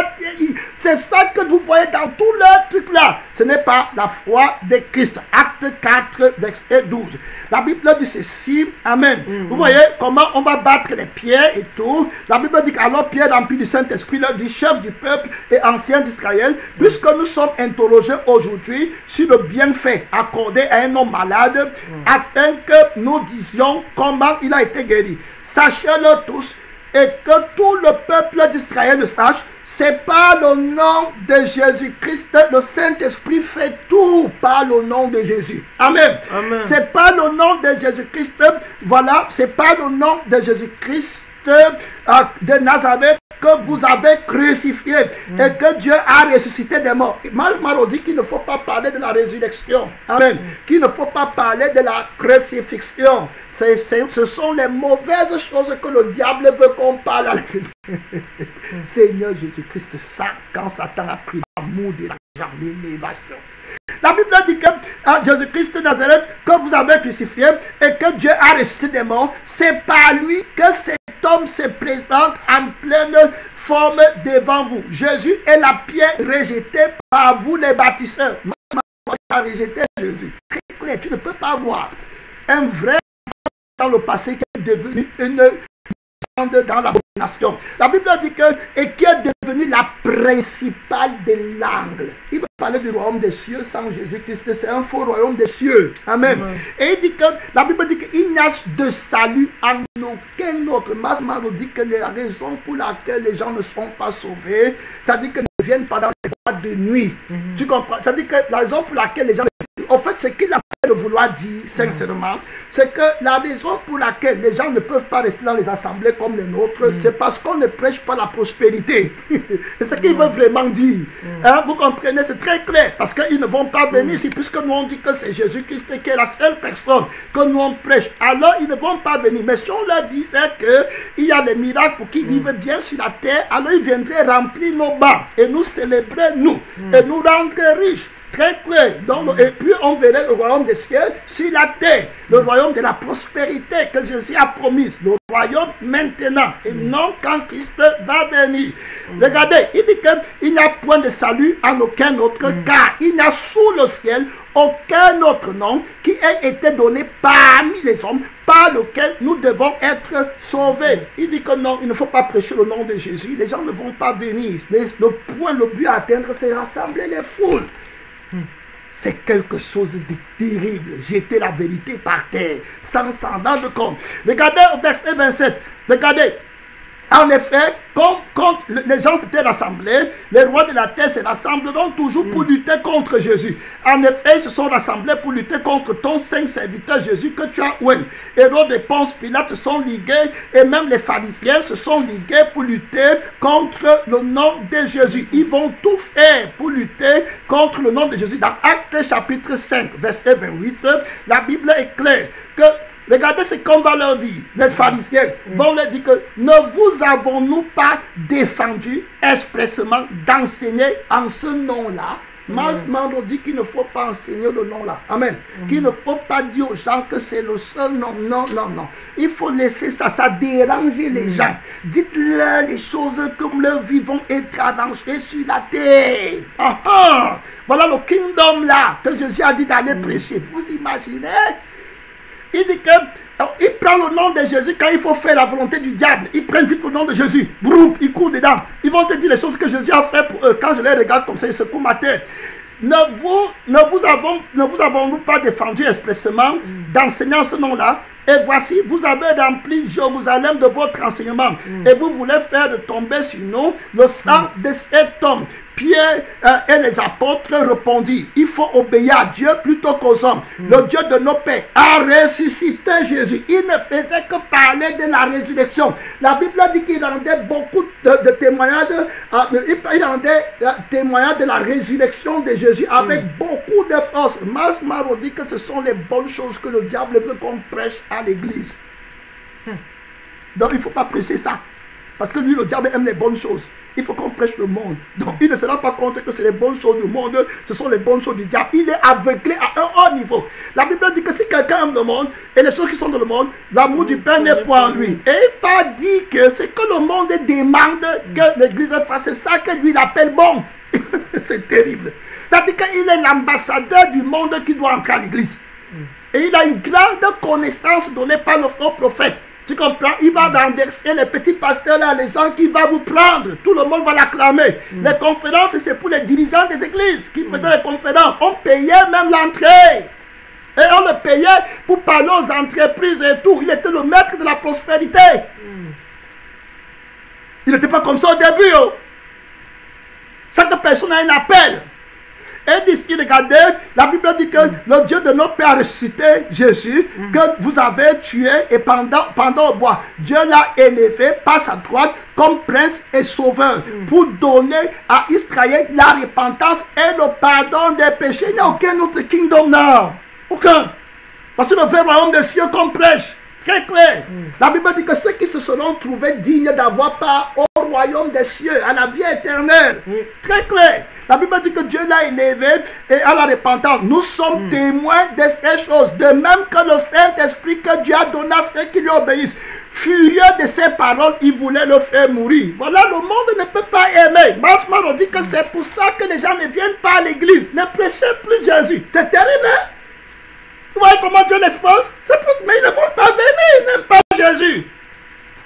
Speaker 1: c'est ça que vous voyez dans tout le truc là. Ce n'est pas la foi de Christ. Acte 4, verset 12. La Bible dit ceci. Amen. Vous voyez comment on va battre les pierres et tout. La Bible dit qu'alors Pierre, rempli du Saint-Esprit, leur dit, chef du peuple et ancien d'Israël, puisque nous sommes interrogés aujourd'hui sur le bienfait accordé à un homme malade, afin que nous disions comment il a été guéri. Sachez-le tous. Et que tout le peuple d'Israël le sache, c'est par le nom de Jésus-Christ, le Saint-Esprit fait tout par le nom de Jésus. Amen. C'est par le nom de Jésus-Christ, voilà, c'est par le nom de Jésus-Christ de Nazareth que vous avez crucifié et que Dieu a ressuscité des morts. Malmaro dit qu'il ne faut pas parler de la résurrection. Amen. Qu'il ne faut pas parler de la crucifixion. Ce sont les mauvaises choses que le diable veut qu'on parle à l'église. Seigneur Jésus-Christ, ça, quand Satan a pris l'amour de l'argent, l'élévation. La Bible dit que Jésus-Christ de Nazareth, que vous avez crucifié et que Dieu a ressuscité des morts, c'est par lui que cet homme se présente en pleine forme devant vous. Jésus est la pierre rejetée par vous les bâtisseurs. Rejeté Jésus. Très clair, tu ne peux pas voir un vrai dans le passé qui est devenu une dans la nation. La Bible dit que et qui est devenu la principale de l'angle. Il va parler du royaume des cieux sans Jésus-Christ. C'est un faux royaume des cieux. Amen. Et il dit que la Bible dit qu'il n'y a de salut en aucun autre. Masmaro dit que la raison pour laquelle les gens ne sont pas sauvés, c'est-à-dire qu'ils ne viennent pas dans les de nuit. Tu comprends? Ça veut dire que la raison pour laquelle les gens... En fait, ce qu'il a de vouloir dire, sincèrement, c'est que la raison pour laquelle les gens ne peuvent pas rester dans les assemblées comme les nôtres, c'est parce qu'on ne prêche pas la prospérité. C'est ce qu'il veut vraiment dire. Hein, vous comprenez, c'est très clair, parce qu'ils ne vont pas venir ici, puisque nous on dit que c'est Jésus-Christ qui est la seule personne que nous on prêche. Alors, ils ne vont pas venir. Mais si on leur disait qu'il y a des miracles pour qu'ils vivent bien sur la terre, alors ils viendraient remplir nos bancs et nous célébrer, nous, et nous rendre riches. Très clair. Donc, et puis on verrait le royaume des cieux sur la terre. Le royaume de la prospérité que Jésus a promis. Le royaume maintenant. Et non quand Christ va venir. Regardez, il dit qu'il n'y a point de salut en aucun autre, car il n'y a sous le ciel aucun autre nom qui ait été donné parmi les hommes par lequel nous devons être sauvés. Il dit que non, il ne faut pas prêcher le nom de Jésus. Les gens ne vont pas venir. Le but à atteindre, c'est rassembler les foules. C'est quelque chose de terrible. Jeter la vérité par terre sans s'en rendre compte. Regardez au verset 27. Regardez. En effet, quand les gens s'étaient rassemblés, les rois de la terre se rassembleront toujours pour lutter contre Jésus. En effet, ils se sont rassemblés pour lutter contre ton saint serviteur Jésus que tu as oint. Hérode et Ponce Pilate se sont ligués et même les pharisiens se sont ligués pour lutter contre le nom de Jésus. Ils vont tout faire pour lutter contre le nom de Jésus. Dans Actes chapitre 5, verset 28, la Bible est claire que regardez ce qu'on va leur dire. Les pharisiens vont leur dire que ne vous avons-nous pas défendu expressément d'enseigner en ce nom-là. Mando dit qu'il ne faut pas enseigner le nom-là. Amen. Qu'il ne faut pas dire aux gens que c'est le seul nom. Non, non, non. Il faut laisser ça. Ça dérange les gens. Dites-leur les choses comme leur vie vont être arrangées sur la terre. Voilà le kingdom là que Jésus a dit d'aller prêcher. Vous imaginez? Il dit qu'il prend le nom de Jésus quand il faut faire la volonté du diable. Il prend vite le nom de Jésus. Broup, il court dedans. Ils vont te dire les choses que Jésus a fait pour eux. Quand je les regarde comme ça, ils secouent ma tête. Ne vous avons-nous pas défendu expressément d'enseigner ce nom-là? Et voici, vous avez rempli Jérusalem de votre enseignement. Et vous voulez faire tomber sur nous le sang de cet homme. Pierre et les apôtres répondirent, il faut obéir à Dieu plutôt qu'aux hommes. Le Dieu de nos pères a ressuscité Jésus. Il ne faisait que parler de la résurrection. La Bible dit qu'il rendait beaucoup de témoignages. Il rendait témoignage de la résurrection de Jésus avec beaucoup de force. Masmaro dit que ce sont les bonnes choses que le diable veut qu'on prêche à l'église. Donc il ne faut pas prêcher ça. Parce que lui, le diable aime les bonnes choses. Il faut qu'on prêche le monde. Donc, il ne se rend pas compte que c'est les bonnes choses du monde, ce sont les bonnes choses du diable. Il est aveuglé à un haut niveau. La Bible dit que si quelqu'un aime le monde et les choses qui sont dans le monde, l'amour du Père n'est point en lui. Et il n'a pas dit que c'est que le monde demande que l'Église fasse. C'est ça que lui il appelle bon. C'est terrible. C'est-à-dire qu'il est l'ambassadeur du monde qui doit entrer à l'Église. Et il a une grande connaissance donnée par le faux prophète. Tu comprends? Il va renverser les petits pasteurs là, les gens qui vont vous prendre. Tout le monde va l'acclamer. Les conférences, c'est pour les dirigeants des églises qui faisaient les conférences. On payait même l'entrée. Et on le payait pour parler aux entreprises et tout. Il était le maître de la prospérité. Il n'était pas comme ça au début. Oh. Chaque personne a un appel. Et d'ici, regardez, la Bible dit que le Dieu de nos pères a ressuscité Jésus, que vous avez tué et pendant au bois. Dieu l'a élevé par sa droite comme prince et sauveur pour donner à Israël la repentance et le pardon des péchés. Il n'y a aucun autre kingdom là. Aucun. Parce que le vrai royaume des cieux qu'on prêche. Très clair. La Bible dit que ceux qui se seront trouvés dignes d'avoir part au royaume des cieux, à la vie éternelle. Très clair. La Bible dit que Dieu l'a élevé et à la repentance. Nous sommes témoins de ces choses. De même que le Saint-Esprit que Dieu a donné à ceux qui lui obéissent. Furieux de ses paroles, il voulait le faire mourir. Voilà, le monde ne peut pas aimer. Masmaro dit que c'est pour ça que les gens ne viennent pas à l'église. Ne prêchez plus Jésus. C'est terrible, hein? Vous voyez comment Dieu l'expose? Mais ils ne vont pas venir, ils n'aiment pas Jésus.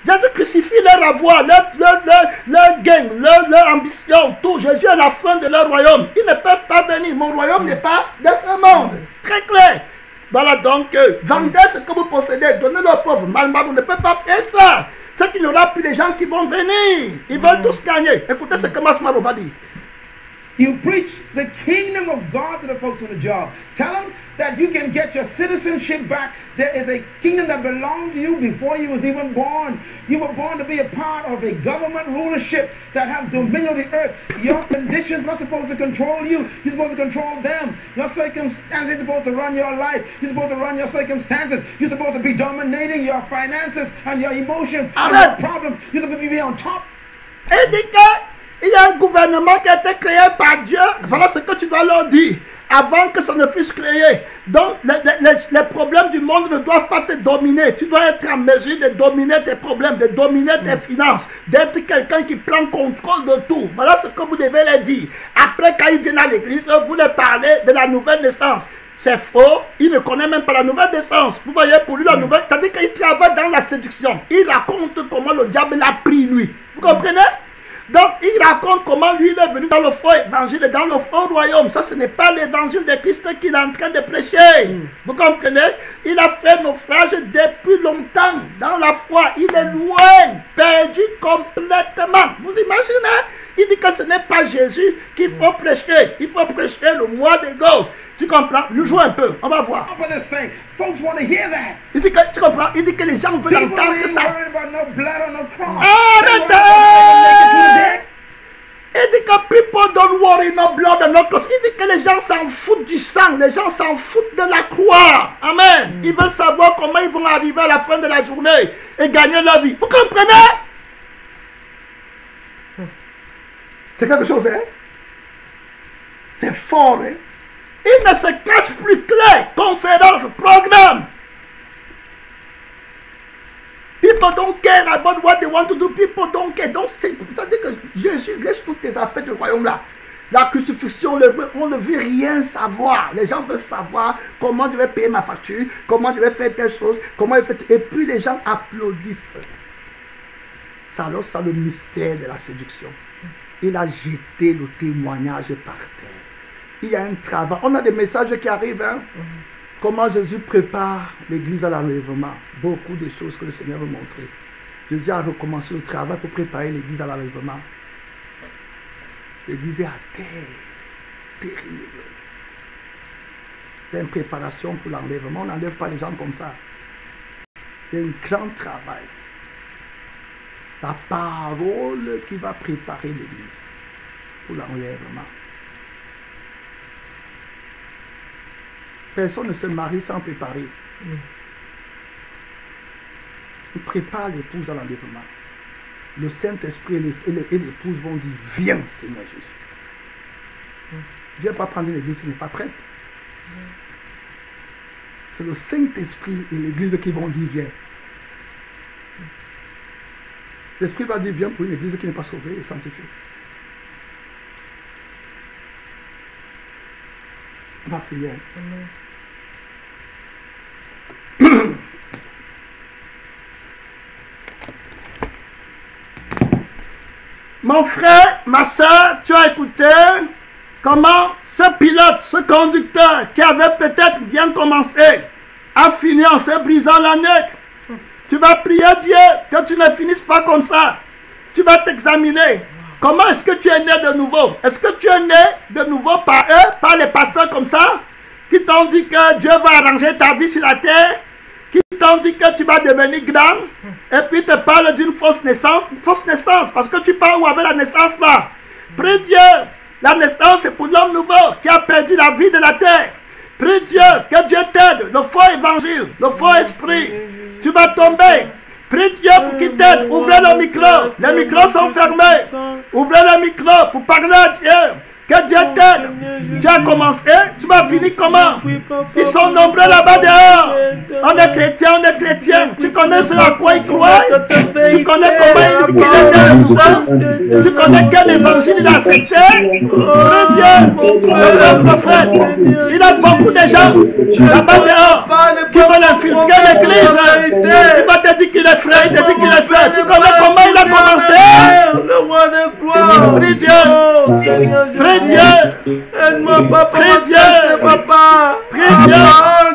Speaker 1: Jésus crucifie leur avoir, leur gain, leur ambition, tout. Jésus est la fin de leur royaume. Ils ne peuvent pas venir. Mon royaume n'est pas de ce monde. Très clair. Voilà donc, vendez ce que vous possédez, donnez-le aux pauvres. Malmado on ne peut pas faire ça. C'est qu'il n'y aura plus de gens qui vont venir. Ils veulent tous gagner. Écoutez ce que Masmaro va dire.
Speaker 2: You preach the kingdom of God to the folks on the job. Tell them that you can get your citizenship back. There is a kingdom that belonged to you before you was even born. You were born to be a part of a government rulership that have dominion of the earth. Your conditions not supposed to control you. You're supposed to control them. Your circumstances are supposed to run your life. You're supposed to run your circumstances. You're supposed to be dominating your finances and your emotions and your problems. You're supposed to be on top.
Speaker 1: Il y a un gouvernement qui a été créé par Dieu. Voilà ce que tu dois leur dire. Avant que ça ne puisse créer. Donc, les problèmes du monde ne doivent pas te dominer. Tu dois être en mesure de dominer tes problèmes, de dominer tes finances, d'être quelqu'un qui prend contrôle de tout. Voilà ce que vous devez leur dire. Après, quand ils viennent à l'église, vous leur parlez de la nouvelle naissance. C'est faux, il ne connaît même pas la nouvelle naissance. Vous voyez, pour lui, la nouvelle, c'est-à-dire qu'il travaille dans la séduction. Il raconte comment le diable l'a pris, lui. Vous comprenez? Donc, il raconte comment lui, il est venu dans le faux évangile, dans le faux royaume. Ça, ce n'est pas l'évangile de Christ qu'il est en train de prêcher. Vous comprenez? Il a fait naufrage depuis longtemps dans la foi. Il est loin, perdu complètement. Vous imaginez? Il dit que ce n'est pas Jésus qu'il faut prêcher. Il faut prêcher le moi de Dieu. Tu comprends? Lui joue un peu. On va voir. Il dit que, tu comprends? Il dit que les gens veulent entendre ça. Arrêtez! Il dit que people don't worry no blood and no cross. Il dit que les gens s'en foutent du sang. Les gens s'en foutent de la croix. Amen. Ils veulent savoir comment ils vont arriver à la fin de la journée et gagner leur vie. Vous comprenez? C'est quelque chose, hein? C'est fort, hein? Il ne se cache plus clair. Conférence, programme. People don't care about what they want to do. People don't care. Donc, c'est-à-dire que Jésus laisse toutes les affaires du royaume-là. La crucifixion, on ne veut rien savoir. Les gens veulent savoir comment je vais payer ma facture, comment je vais faire telle chose, comment je vais faire... Et puis les gens applaudissent. Ça, alors, c'est le mystère de la séduction. Il a jeté le témoignage par terre. Il y a un travail. On a des messages qui arrivent. Hein? Comment Jésus prépare l'église à l'enlèvement. Beaucoup de choses que le Seigneur veut montrer. Jésus a recommencé le travail pour préparer l'église à l'enlèvement. L'église est à terre. Terrible. Il y a une préparation pour l'enlèvement. On n'enlève pas les gens comme ça. Il y a un grand travail. La parole qui va préparer l'église pour l'enlèvement. Personne ne se marie sans préparer. Il prépare l'épouse à l'enlèvement. Le Saint-Esprit et l'épouse vont dire, viens Seigneur Jésus. Viens pas prendre une église qui n'est pas prête. C'est le Saint-Esprit et l'église qui vont dire, viens. L'Esprit va dire, viens pour une église qui n'est pas sauvée et sanctifiée. On va prier. Mon frère, ma soeur, tu as écouté comment ce pilote, ce conducteur qui avait peut-être bien commencé a fini en se brisant la nuque. Tu vas prier Dieu que tu ne finisses pas comme ça. Tu vas t'examiner. Comment est-ce que tu es né de nouveau? Est-ce que tu es né de nouveau par eux, par les pasteurs comme ça, qui t'ont dit que Dieu va arranger ta vie sur la terre, qui t'ont dit que tu vas devenir grand, et puis te parlent d'une fausse naissance? Fausse naissance, parce que tu parles où avec la naissance là? Prie Dieu. La naissance c'est pour l'homme nouveau qui a perdu la vie de la terre. Prie Dieu, que Dieu t'aide, le faux évangile, le faux esprit. Tu vas tomber. Prie Dieu pour qu'il t'aide. Ouvrez le micro. Les micros sont fermés. Ouvrez le micro pour parler à Dieu. Que Dieu t'aide. Tu as commencé, tu vas finir comment? Ils sont nombreux là-bas dehors. On est chrétien, on est chrétien. Tu connais ce à quoi ils croient? Tu connais comment il est né? Tu connais quel évangile il a accepté? Prie Dieu, le vrai prophète. Il a beaucoup de gens là-bas dehors qui veulent infiltrer l'église. Il va te dire qu'il est frère, il te dit qu'il est sœur. Tu connais comment il a commencé? Prie Dieu. Prie Dieu.
Speaker 3: Aide-moi, papa.
Speaker 1: Prie Dieu.
Speaker 3: Papa.
Speaker 1: Prie Dieu.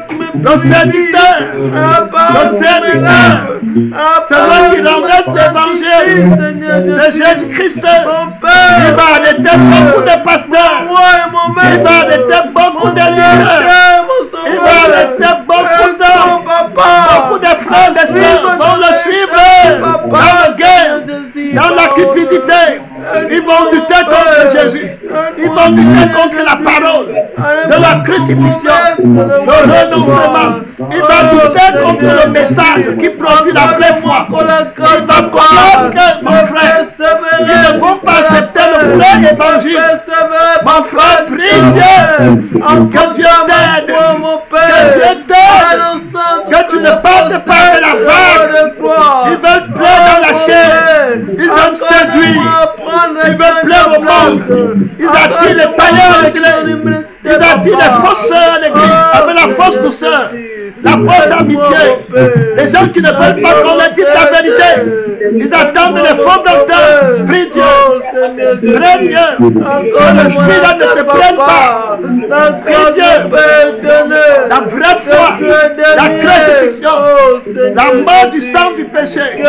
Speaker 3: Qui me
Speaker 1: Le séducteur. Le séducteur. Celui qui renverse l'évangile de Jésus-Christ. Il va arrêter beaucoup de pasteurs. Il va arrêter beaucoup de leaders. Il va arrêter beaucoup de frères et sœurs vont le suivre dans la guerre, dans la cupidité. Ils vont lutter contre Jésus. Ils vont lutter contre la parole de la crucifixion, le renoncement. Ils vont lutter contre le message qui produit la vraie foi. Ils vont combattre, mon frère. Ils ne vont pas accepter le vrai évangile. Mon frère, prie Dieu. Que Dieu t'aide. Que Dieu t'aide. Que tu ne partes pas de la vague. Ils veulent plaire dans la chair. Ils aiment séduire. Ils veulent plaire au monde. Ils attirent les païens à l'église. Ils attirent les fausses sœurs à l'église avec la fausse douceur, la fausse amitié. Les gens qui ne veulent pas qu'on leur dise la vérité. Ils attendent les faux docteurs. Prie Dieu. Prie Dieu. Que l'esprit là ne te prenne pas. Prie Dieu. La vraie foi. La crucifixion. La mort du sang du péché. Le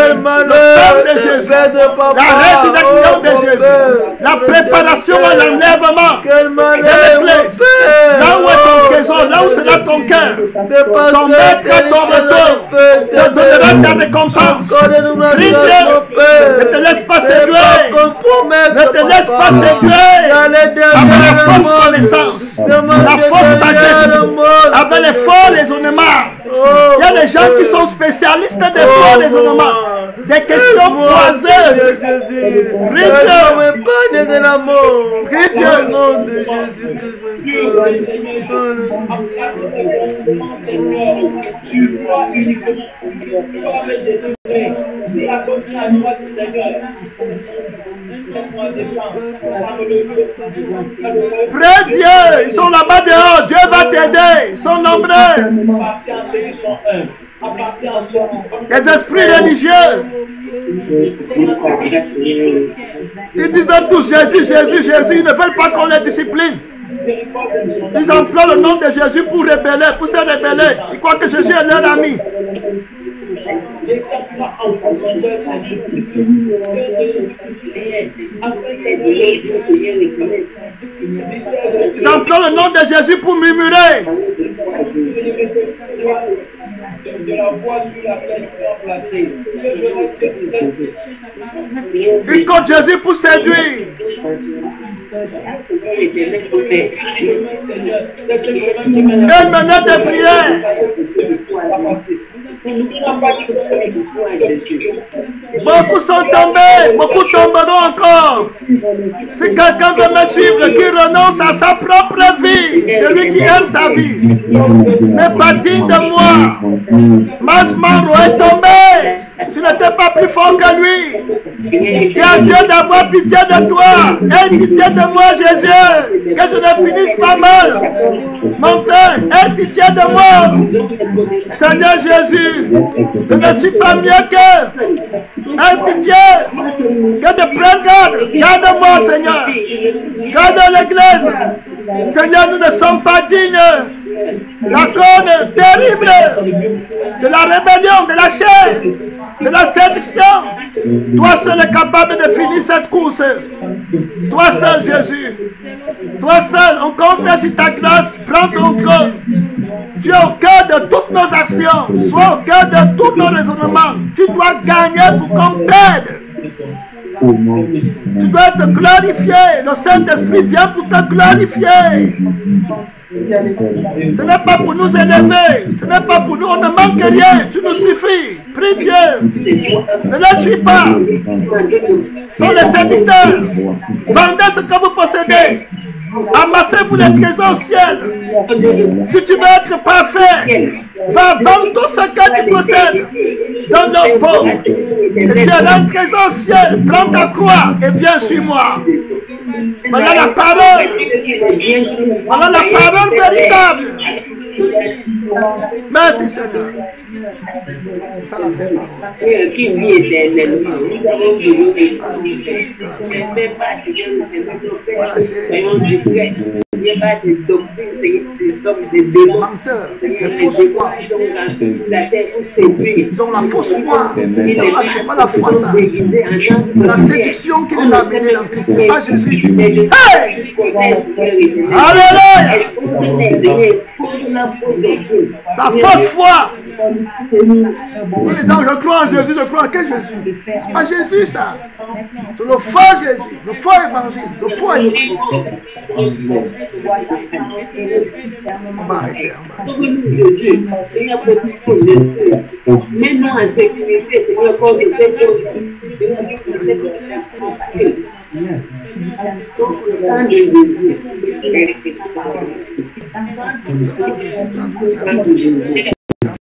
Speaker 1: sang de Jésus. La résurrection de Jésus. La préparation à l'enlèvement de l'église. Là où est ton trésor, là où sera ton cœur. Ton maître, ton retour te donnera ta récompense. Prie Dieu. Ne te laisse pas séduire. Ne te laisse pas séduire avec la fausse connaissance, la fausse sagesse, avec les faux raisonnements. Il y a des gens qui sont spécialistes des faux raisonnements, des questions croisées. Prie Dieu. Prie Prie Dieu, ils sont là-bas dehors, Dieu va t'aider, ils sont nombreux. Les esprits religieux, ils disent tous Jésus, Jésus, Jésus, ils ne veulent pas qu'on les discipline. Ils emploient le nom de Jésus pour rebeller, pour se rebeller. Ils croient que Jésus est leur ami. Ils emploient le nom de Jésus pour murmurer. Ils comptent Jésus pour séduire. Elle menait des prières. Beaucoup sont tombés, beaucoup tomberont encore. Si quelqu'un veut me suivre, qui renonce à sa propre vie, celui qui aime sa vie, n'est pas digne de moi. Masmaro est tombé. Tu n'étais pas plus fort que lui. Dis à Dieu d'avoir pitié de toi. Aie pitié de moi, Jésus. Que je ne finisse pas mal. Mon frère, aie pitié de moi. Seigneur Jésus, je ne suis pas mieux que. Aie pitié. Que de prendre garde. Garde-moi, Seigneur. Garde l'église. Seigneur, nous ne sommes pas dignes. La cause terrible de la rébellion, de la chair, de la séduction. Toi seul est capable de finir cette course. Toi seul, Jésus. Toi seul, on compte sur ta grâce. Prends ton trône. Tu es au cœur de toutes nos actions. Sois au cœur de tous nos raisonnements. Tu dois gagner pour qu'on perde. Tu dois te glorifier. Le Saint-Esprit vient pour te glorifier. Ce n'est pas pour nous élever. Ce n'est pas pour nous. On ne manque rien. Tu nous suffis. Prie Dieu. Ne les suis pas. Ce sont les séducteurs. Vendez ce que vous possédez. Amassez-vous les trésors au ciel. Si tu veux être parfait, va vendre tout ce que tu possèdes. Donne le pauvre. Et tu as un trésor au ciel. Prends ta croix et viens sur moi. Voilà la parole. Voilà la parole véritable. Merci Seigneur. Ça la fait parole.
Speaker 3: Qui vit éternellement. Nous avons besoin de mais pas soyons discrets. Il n'y a pas de doctrine, des démons.
Speaker 1: Menteurs, des fausses foi. Ils ont la fausse foi. C'est pas la foi, ça. La séduction qui les a amenés dans Christ. C'est pas Jésus. Hey! Alléluia! La fausse foi. Les gens, je crois en Jésus, je crois en quel Jésus? C'est pas Jésus, ça. C'est le faux Jésus, le faux évangile, le faux évangile. On va arrêter.
Speaker 3: Maintenant, en sécurité, Seigneur, comme des Jésus.